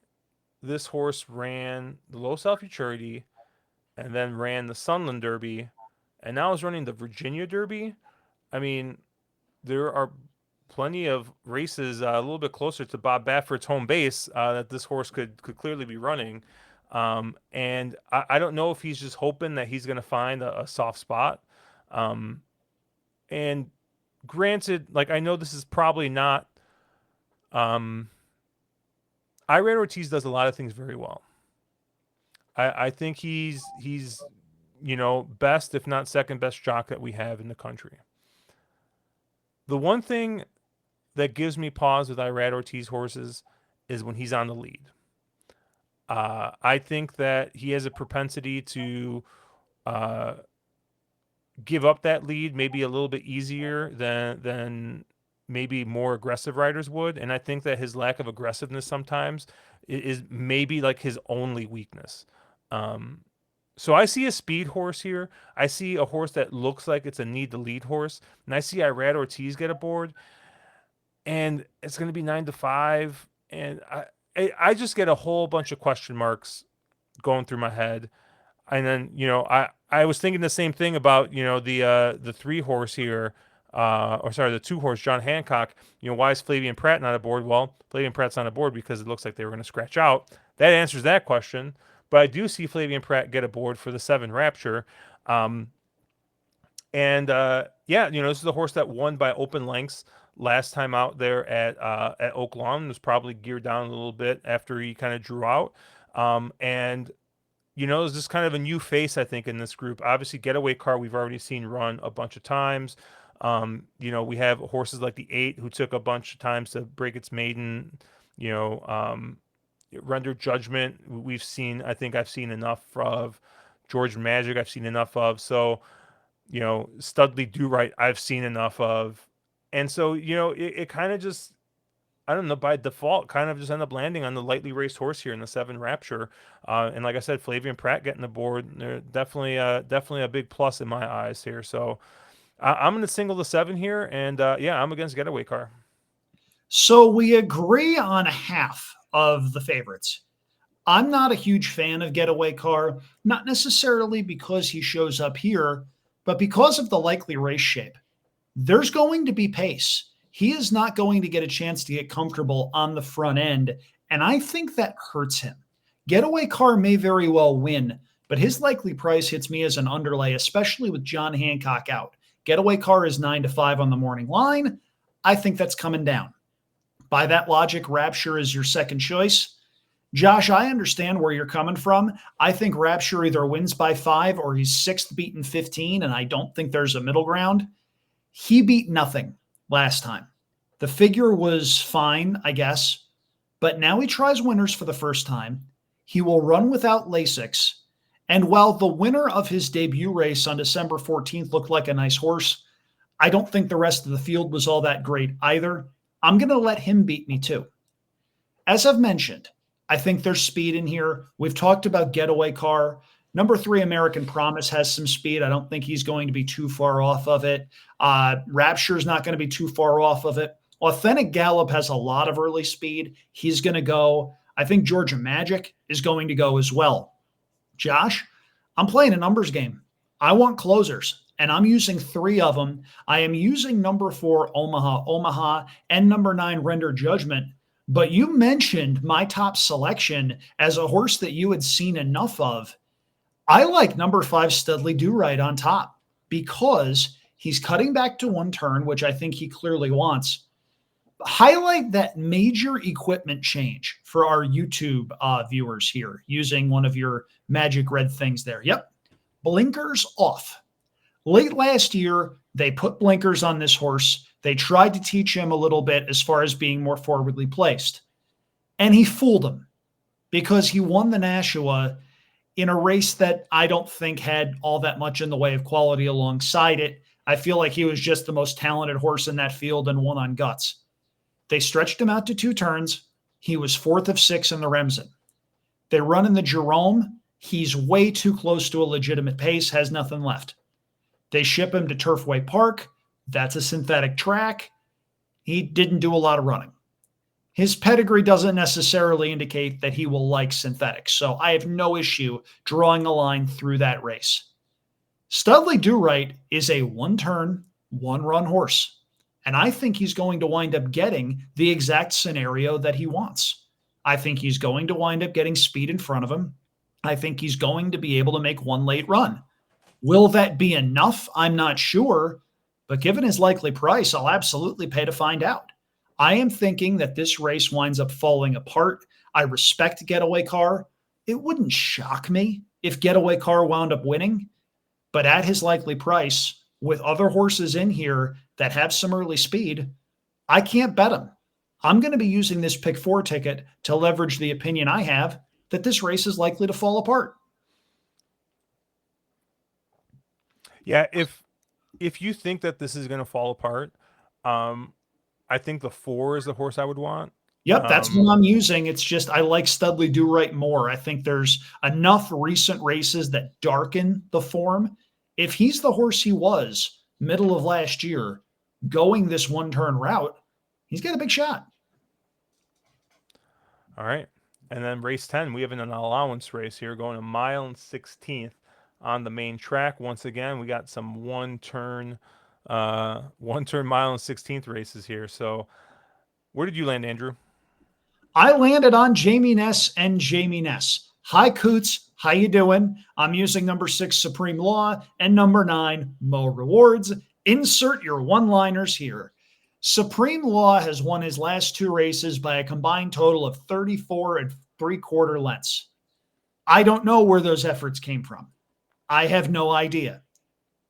this horse ran the Low South Futurity and then ran the Sunland Derby and now is running the Virginia Derby. I mean, there are plenty of races a little bit closer to Bob Baffert's home base that this horse could clearly be running. And I don't know if he's just hoping that he's going to find a soft spot. And granted, like I know this is probably not. Irad Ortiz does a lot of things very well. I think he's best, if not second best jock that we have in the country. The one thing that gives me pause with Irad Ortiz horses is when he's on the lead. I think that he has a propensity to give up that lead maybe a little bit easier than maybe more aggressive riders would, and I think that his lack of aggressiveness sometimes is maybe like his only weakness. So I see a speed horse here. I see a horse that looks like it's a need to lead horse, and I see Irad Ortiz get aboard, and it's going to be 9-5, and I just get a whole bunch of question marks going through my head, and then I was thinking the same thing about the 3 horse here, the 2 horse John Hancock. Why is Flavian Pratt not aboard? Well, Flavian Pratt's not aboard because it looks like they were going to scratch out. That answers that question. But I do see Flavian Pratt get aboard for the 7 Rapture. This is a horse that won by open lengths last time out there at Oak Lawn. Was probably geared down a little bit after he kind of drew out. There's just kind of a new face, I think, in this group. Obviously, Getaway Car we've already seen run a bunch of times. We have horses like the 8 who took a bunch of times to break its maiden, Render Judgment. I think I've seen enough of. George Magic I've seen enough of. So, Studley Do Right I've seen enough of. And so, it kind of just, I don't know, by default, kind of just end up landing on the lightly raced horse here in the 7 Rapture. And like I said, Flavian Pratt getting aboard, they're definitely a big plus in my eyes here. So I'm going to single the 7 here, and I'm against Getaway Car. So we agree on half of the favorites. I'm not a huge fan of Getaway Car, not necessarily because he shows up here, but because of the likely race shape. There's going to be pace. He is not going to get a chance to get comfortable on the front end, and I think that hurts him. Getaway Car may very well win, but his likely price hits me as an underlay, especially with John Hancock out. Getaway Car is 9 to 5 on the morning line. I think that's coming down. By that logic, Rapture is your second choice. Josh, I understand where you're coming from. I think Rapture either wins by 5 or he's sixth beaten 15, and I don't think there's a middle ground. He beat nothing last time. The figure was fine, I guess, but now he tries winners for the first time. He will run without Lasix. And while the winner of his debut race on December 14th looked like a nice horse, I don't think the rest of the field was all that great either. I'm going to let him beat me too. As I've mentioned, I think there's speed in here. We've talked about Getaway Car. Number 3, American Promise has some speed. I don't think he's going to be too far off of it. Rapture is not going to be too far off of it. Authentic Gallop has a lot of early speed. He's going to go. I think Georgia Magic is going to go as well. Josh, I'm playing a numbers game. I want closers, and I'm using 3 of them. I am using number 4, Omaha, and number 9, Render Judgment. But you mentioned my top selection as a horse that you had seen enough of. I like number 5, Studley Do Right on top because he's cutting back to 1 turn, which I think he clearly wants. Highlight that major equipment change for our YouTube viewers here using one of your magic red things there. Yep. Blinkers off. Late last year, they put blinkers on this horse. They tried to teach him a little bit as far as being more forwardly placed. And he fooled them because he won the Nashua in a race that I don't think had all that much in the way of quality alongside it. I feel like he was just the most talented horse in that field and won on guts. They stretched him out to 2 turns. He was 4th of 6 in the Remsen. They run in the Jerome. He's way too close to a legitimate pace, has nothing left. They ship him to Turfway Park. That's a synthetic track. He didn't do a lot of running. His pedigree doesn't necessarily indicate that he will like synthetics, so I have no issue drawing a line through that race. Studley Do Right is a 1-turn, 1-run horse, and I think he's going to wind up getting the exact scenario that he wants. I think he's going to wind up getting speed in front of him. I think he's going to be able to make 1 late run. Will that be enough? I'm not sure, but given his likely price, I'll absolutely pay to find out. I am thinking that this race winds up falling apart. I respect Getaway Car. It wouldn't shock me if Getaway Car wound up winning, but at his likely price, with other horses in here that have some early speed, I can't bet him. I'm going to be using this pick 4 ticket to leverage the opinion I have that this race is likely to fall apart. Yeah, if you think that this is going to fall apart, I think the 4 is the horse I would want. Yep, that's what I'm using. It's just I like Studley Do Right more. I think there's enough recent races that darken the form. If he's the horse he was middle of last year, going this 1-turn route, he's got a big shot. All right. And then race 10, we have an allowance race here going 1 mile and 16th on the main track. Once again, we got some 1-turn mile and 16th races here. So where did you land, Andrew? I landed on Jamie Ness and Jamie Ness. Hi, Coots. How you doing? I'm using number 6, Supreme Law, and number 9, Mo Rewards. Insert your one-liners here. Supreme Law has won his last 2 races by a combined total of 34 3/4 lengths. I don't know where those efforts came from. I have no idea.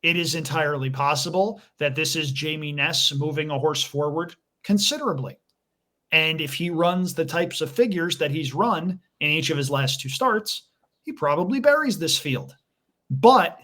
It is entirely possible that this is Jamie Ness moving a horse forward considerably. And if he runs the types of figures that he's run in each of his last 2 starts, he probably buries this field. But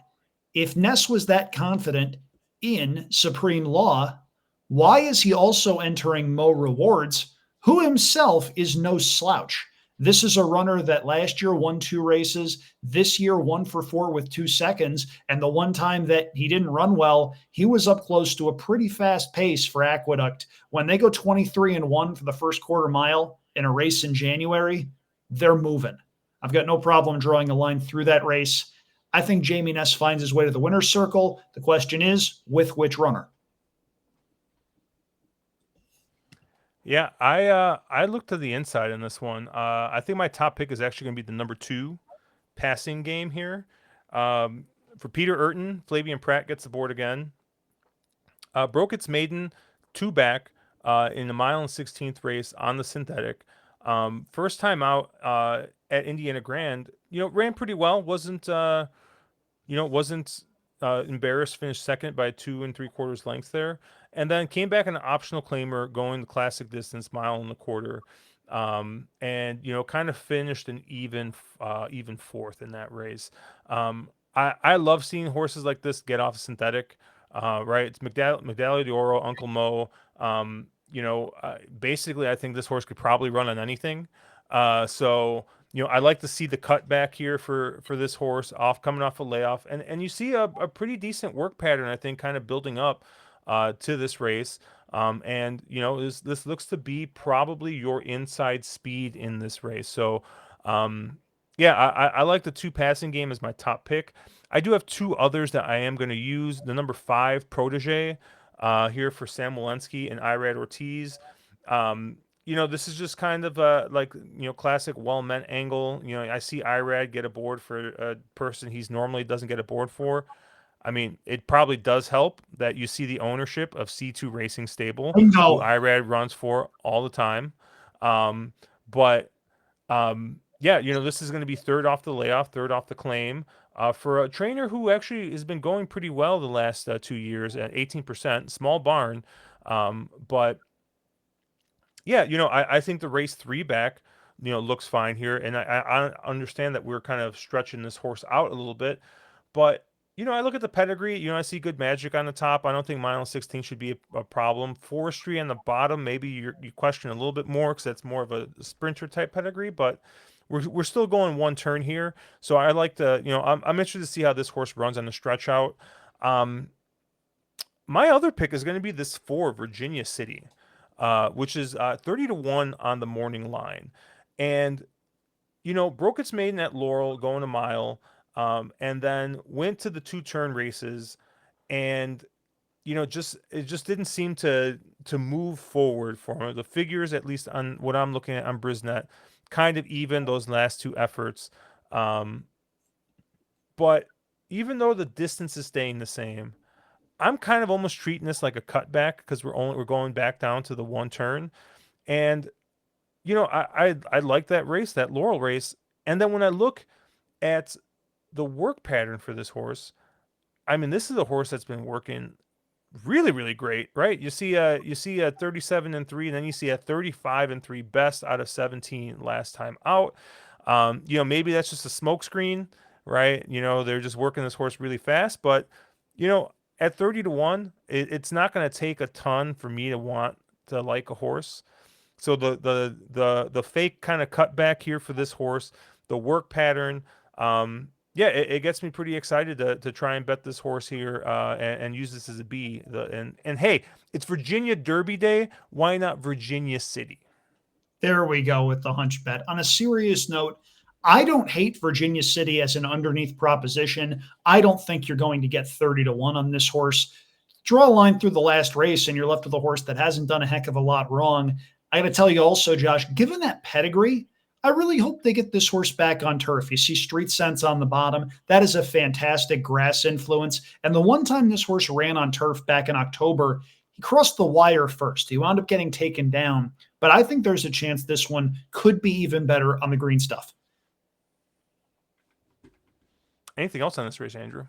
if Ness was that confident in Supreme Law, why is he also entering Mo Rewards, who himself is no slouch? This is a runner that last year won 2 races, this year 1 for 4 with 2 seconds. And the one time that he didn't run well, he was up close to a pretty fast pace for Aqueduct. When they go 23-1 for the first quarter mile in a race in January, they're moving. I've got no problem drawing a line through that race. I think Jamie Ness finds his way to the winner's circle. The question is, with which runner? Yeah, I looked to the inside in this one. I think my top pick is actually going to be the number 2 passing game here. For Peter Urton, Flavian Pratt gets the board again. Broke its maiden 2 back in the mile and 16th race on the synthetic. First time out at Indiana Grand, ran pretty well. Wasn't embarrassed. Finished second by 2 3/4 lengths there, and then came back in an optional claimer, going the classic distance, 1.25 miles, and kind of finished an even fourth in that race. I love seeing horses like this get off synthetic. Right, it's Medaglia d'Oro, Uncle Mo. Basically, I think this horse could probably run on anything. So I like to see the cutback here for this horse coming off a layoff, and you see a pretty decent work pattern, I think, kind of building up to this race. And this looks to be probably your inside speed in this race. So yeah, I like the 2 passing game as my top pick. I do have 2 others that I am going to use. The number 5 Protege here for Sam Walensky and Irad Ortiz. This is just kind of a classic well-meant angle. I see Irad get a board for a person he's normally doesn't get a board for. I mean, it probably does help that you see the ownership of C2 Racing Stable, who Irad runs for all the time. Yeah, this is going to be third off the layoff, third off the claim for a trainer who actually has been going pretty well the last 2 years at 18%, small barn. But yeah, I think the race 3 back, looks fine here. And I understand that we're kind of stretching this horse out a little bit. But, I look at the pedigree, I see good magic on the top. I don't think mile 16 should be a problem. Forestry on the bottom, maybe you question a little bit more because that's more of a sprinter type pedigree. But we're still going 1 turn here. So I like to, I'm interested to see how this horse runs on the stretch out. My other pick is going to be this 4 Virginia City. Which is 30-1 on the morning line. And, broke its maiden at Laurel going a mile, and then went to the 2-turn races. And, it just didn't seem to move forward for him. The figures, at least on what I'm looking at on Brisnet, kind of even those last 2 efforts. But even though the distance is staying the same, I'm kind of almost treating this like a cutback because we're going back down to the 1 turn. And I like that race, that Laurel race. And then when I look at the work pattern for this horse, I mean, this is a horse that's been working really, really great, right? You see a 37-3, and then you see a 35-3 best out of 17 last time out. Maybe that's just a smokescreen, right? They're just working this horse really fast, but at 30-1, it's not going to take a ton for me to want to like a horse. So the fake kind of cutback here for this horse, the work pattern, it gets me pretty excited to try and bet this horse here and use this as a B. And hey, it's Virginia Derby Day. Why not Virginia City? There we go with the hunch bet. On a serious note, I don't hate Virginia City as an underneath proposition. I don't think you're going to get 30-1 on this horse. Draw a line through the last race, and you're left with a horse that hasn't done a heck of a lot wrong. I got to tell you also, Josh, given that pedigree, I really hope they get this horse back on turf. You see Street Sense on the bottom. That is a fantastic grass influence. And the one time this horse ran on turf back in October, he crossed the wire first. He wound up getting taken down. But I think there's a chance this one could be even better on the green stuff. Anything else on this race, Andrew?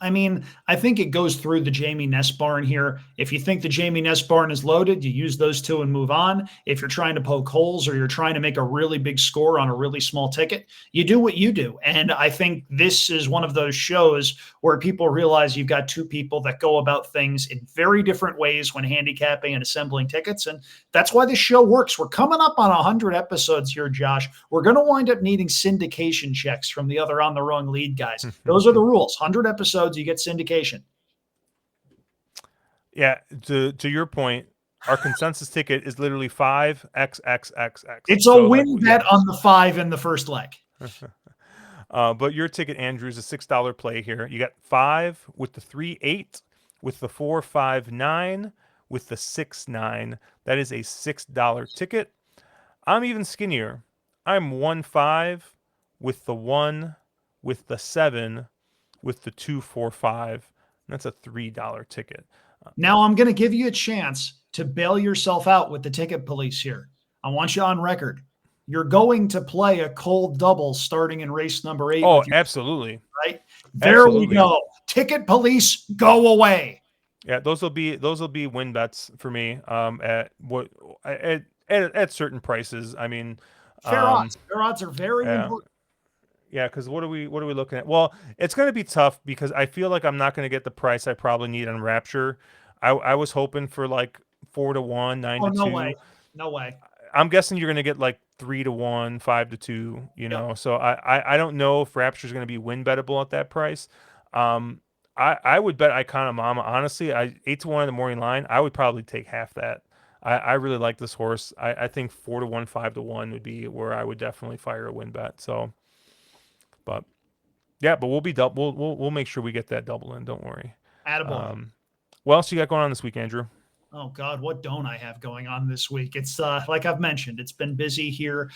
I mean, I think it goes through the Jamie Ness barn here. If you think the Jamie Ness barn is loaded, you use those two and move on. If you're trying to poke holes or you're trying to make a really big score on a really small ticket, you do what you do. And I think this is one of those shows where people realize you've got two people that go about things in very different ways when handicapping and assembling tickets. And that's why this show works. We're coming up on 100 episodes here, Josh. We're going to wind up needing syndication checks from the other On the Wrong Lead guys. Those are the rules. 100 episodes, you get syndication. Yeah, to your point, our consensus ticket is literally 5XXXX. It's a win bet on the 5 in the first leg. But your ticket, Andrew, is a $6 play here. You got 5 with the 3-8, with the 4-5-9, with the 6-9. That is a $6 ticket. I'm even skinnier. I'm 1-5 with the 1, with the 7, with the 2-4-5. That's a $3 ticket. Now I'm going to give you a chance to bail yourself out with the ticket police here. I want you on record. You're going to play a cold double starting in race number 8. Oh, absolutely. Right there, we go. Ticket police, go away. Yeah, those will be win bets for me. At certain prices. I mean, fair odds. Fair odds are very important. Yeah, because what are we looking at? Well, it's going to be tough because I feel like I'm not going to get the price I probably need on Rapture. I was hoping for like 4-1, 9-2. No way. I'm guessing you're going to get like 3-1, 5-2. You know, so I don't know if Rapture's going to be win bettable at that price. I would bet Icona Mama. Honestly, 8-1 in the morning line. I would probably take half that. I really like this horse. I think 4-1, 5-1 would be where I would definitely fire a win bet. So. But yeah, but we'll be we'll make sure we get that double in. Don't worry. Attaboy. What else you got going on this week, Andrew? Oh God, what don't I have going on this week? It's like I've mentioned, it's been busy here.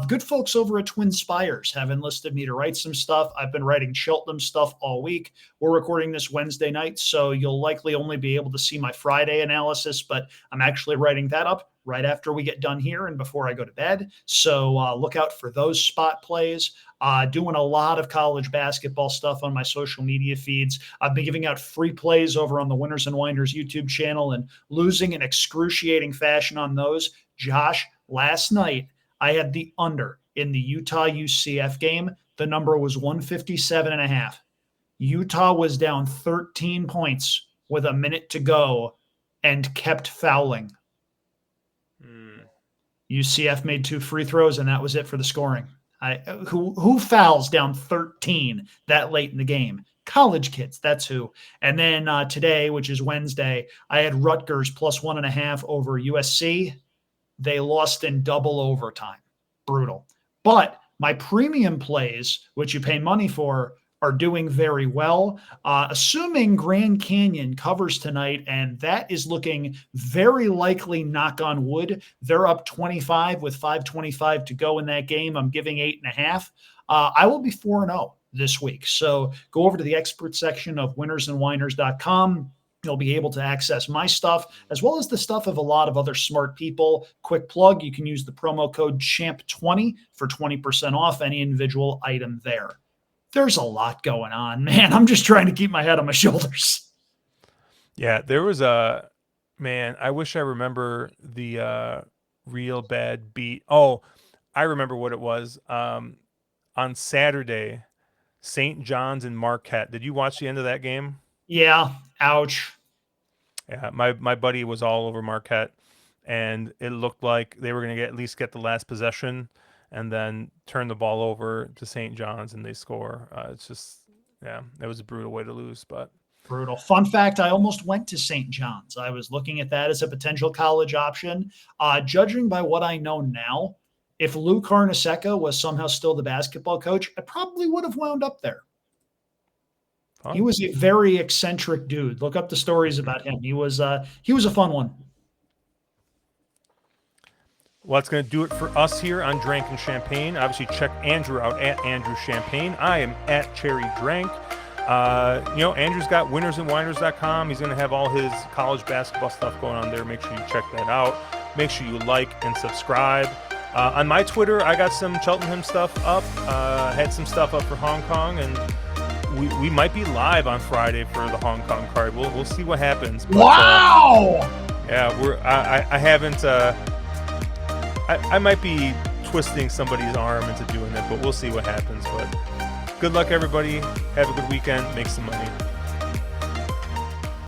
Good folks over at Twin Spires have enlisted me to write some stuff. I've been writing Cheltenham stuff all week. We're recording this Wednesday night, so you'll likely only be able to see my Friday analysis, but I'm actually writing that up right after we get done here and before I go to bed. So look out for those spot plays. Doing a lot of college basketball stuff on my social media feeds. I've been giving out free plays over on the Winners and Winders YouTube channel and losing in excruciating fashion on those. Josh, last night I had the under in the Utah UCF game. The number was 157.5. Utah was down 13 points with a minute to go and kept fouling. UCF made 2 free throws, and that was it for the scoring. Who fouls down 13 that late in the game? College kids, that's who. And then today, which is Wednesday, I had Rutgers plus 1.5 over USC. They lost in double overtime. Brutal. But my premium plays, which you pay money for, are doing very well. Assuming Grand Canyon covers tonight, and that is looking very likely, knock on wood. They're up 25 with 5:25 to go in that game. I'm giving 8.5. I will be 4-0 this week. So go over to the expert section of winnersandwiners.com. You'll be able to access my stuff as well as the stuff of a lot of other smart people. Quick plug, you can use the promo code CHAMP20 for 20% off any individual item there. There's a lot going on, man. I'm just trying to keep my head on my shoulders. Yeah, there was man, I wish I remember the real bad beat. Oh, I remember what it was. On Saturday, St. John's and Marquette. Did you watch the end of that game? Yeah. Ouch. Yeah, my buddy was all over Marquette, and it looked like they were going to at least get the last possession and then turn the ball over to St. John's and they score. It's just, yeah, it was a brutal way to lose, but. Brutal. Fun fact, I almost went to St. John's. I was looking at that as a potential college option. Judging by what I know now, if Lou Carnesecca was somehow still the basketball coach, I probably would have wound up there. He was a very eccentric dude. Look up the stories about him. He was a fun one. Well, that's going to do it for us here on Drank and Champagne. Obviously, check Andrew out at Andrew Champagne. I am at Cherry Drank. Andrew's got winnersandwiners.com. He's going to have all his college basketball stuff going on there. Make sure you check that out. Make sure you like and subscribe. On my Twitter, I got some Cheltenham stuff up. Had some stuff up for Hong Kong, and we might be live on Friday for the Hong Kong card. We'll see what happens. But, wow. Yeah, I haven't. I might be twisting somebody's arm into doing it, but we'll see what happens. But good luck, everybody. Have a good weekend. Make some money.